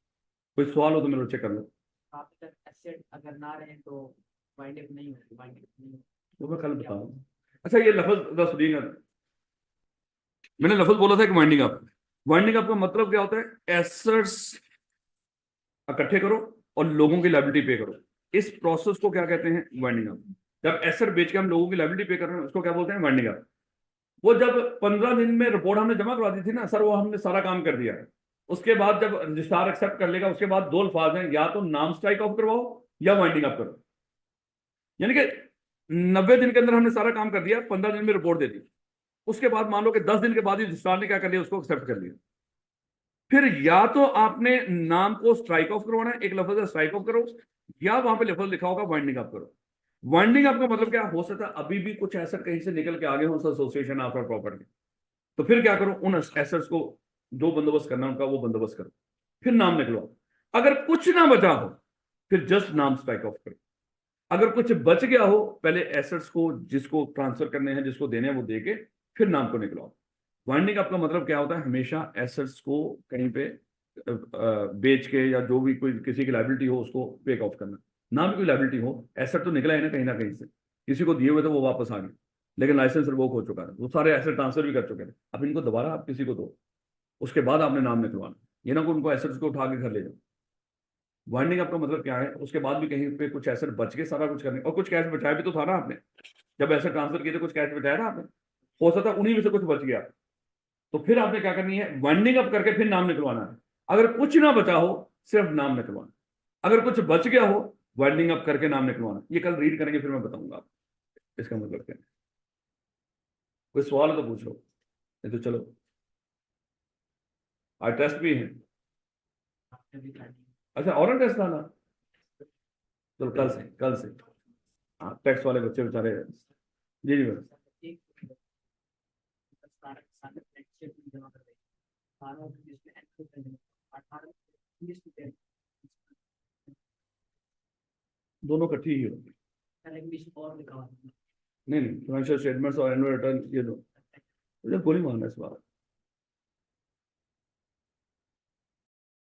कोई सवाल हो तो मेरे बच्चे कर लो। आप तक एसेट अगर ना रहे तो वाइंड अप नहीं होगी, वाइंड अप नहीं होगी। वो मैं कल बताऊँ। अच्छा ये लफ्ज दस सुनिएगा, मैंने लफ्ज बोला था कि वाइंडिंग अप। वाइंडिंग अप का मतलब क्या होता है, एसेट्स इकट्ठे करो और लोगों की लायबिलिटी पे करो। इस प्रोसेस को क्या कहते हैं, वाइंडिंग अप। जब एसेट बेच के हम लोगों की लायबिलिटी पे कर रहे हैं उसको क्या बोलते हैं, वाइंडिंग अप। वो जब 15 दिन में रिपोर्ट हमने जमा करवा दी थी ना सर, वो हमने सारा काम कर दिया है। उसके बाद जब रजिस्ट्रार एक्सेप्ट कर लेगा, उसके बाद दो अल्फाज हैं, या तो नाम स्ट्राइक ऑफ करवाओ या वाइंडिंग अप करो। यानी कि 90 दिन के अंदर हमने सारा काम कर दिया, 15 दिन में रिपोर्ट दे दी। उसके बाद मान लो कि 10 दिन के बाद ही रजिस्ट्रार ने क्या कर लिया, उसको एक्सेप्ट कर लिया। फिर या तो आपने नाम को स्ट्राइक ऑफ करवाना है, एक लफ्ज है स्ट्राइक ऑफ करो, या वहां पे लफ्ज लिखा होगा वाइंडिंग अप करो। वाइंडिंग अप का मतलब क्या हो सकता है, अभी भी कुछ एसेट कहीं से निकल के आगे हो एसोसिएशन आफ्टर प्रॉपर्टी, तो फिर क्या करो, उन एसेट्स को जो बंदोबस्त करना उनका वो बंदोबस्त करो, फिर नाम निकलवाओ। अगर कुछ ना बचा हो फिर जस्ट नाम स्ट्राइक ऑफ करो। अगर कुछ बच गया हो, पहले एसेट्स को जिसको ट्रांसफर करने हैं, जिसको देने हैं, वो दे के फिर नाम को निकलवाओ। वाइंडिंग अप का मतलब क्या होता है, हमेशा एसेट्स को कहीं पे बेच के या जो भी कोई किसी की लाइबिलिटी हो उसको पे ऑफ करना। ना भी कोई लाइबिलिटी हो, एसेट तो निकला है ना कहीं से, किसी को दिए हुए थे वो वापस आ गए, लेकिन लाइसेंस रिवोक हो चुका है, वो सारे एसेट ट्रांसफर भी कर चुके थे, अब इनको दोबारा आप किसी को दो, उसके बाद आपने नाम निकलवाना। ये ना कि उनको एसेट्स को उठा के घर ले जाओ। वाइंडिंग अप का मतलब क्या है, उसके बाद भी कहीं पे कुछ एसेट बच के सारा कुछ करने, और कुछ कैश बचाया भी तो था ना आपने, जब एसेट ट्रांसफर किए थे कुछ कैश बचाया ना आपने, हो सकता है उन्हीं में से कुछ बच गया, तो फिर आपने क्या करनी है, वाइंडिंग अप करके फिर नाम निकलवाना है। अगर कुछ ना बचा हो सिर्फ नाम निकलवाना, अगर कुछ बच गया हो वाइंडिंग अप करके नाम निकलवाना। ये कल रीड करेंगे फिर मैं बताऊंगा आपको इसका मतलब क्या है। कोई सवाल हो तो पूछ लो, नहीं तो चलो आज टेस्ट भी है। आपने भी कर दी। अच्छा और टेस्ट आना, चलो कल से हाँ, टैक्स वाले बच्चे बेचारे। जी जी मैडम। एक सारा सारा एसेट जमा कर देंगे, सारा जिसमें एसेट कर देंगे 18 20 दोनों इकट्ठी ही होगी। इंग्लिश और लिखा हुआ है। नहीं फाइनेंशियल स्टेटमेंट्स और एनुअल रिटर्न ये दो, मुझे गोली मारना इस बार।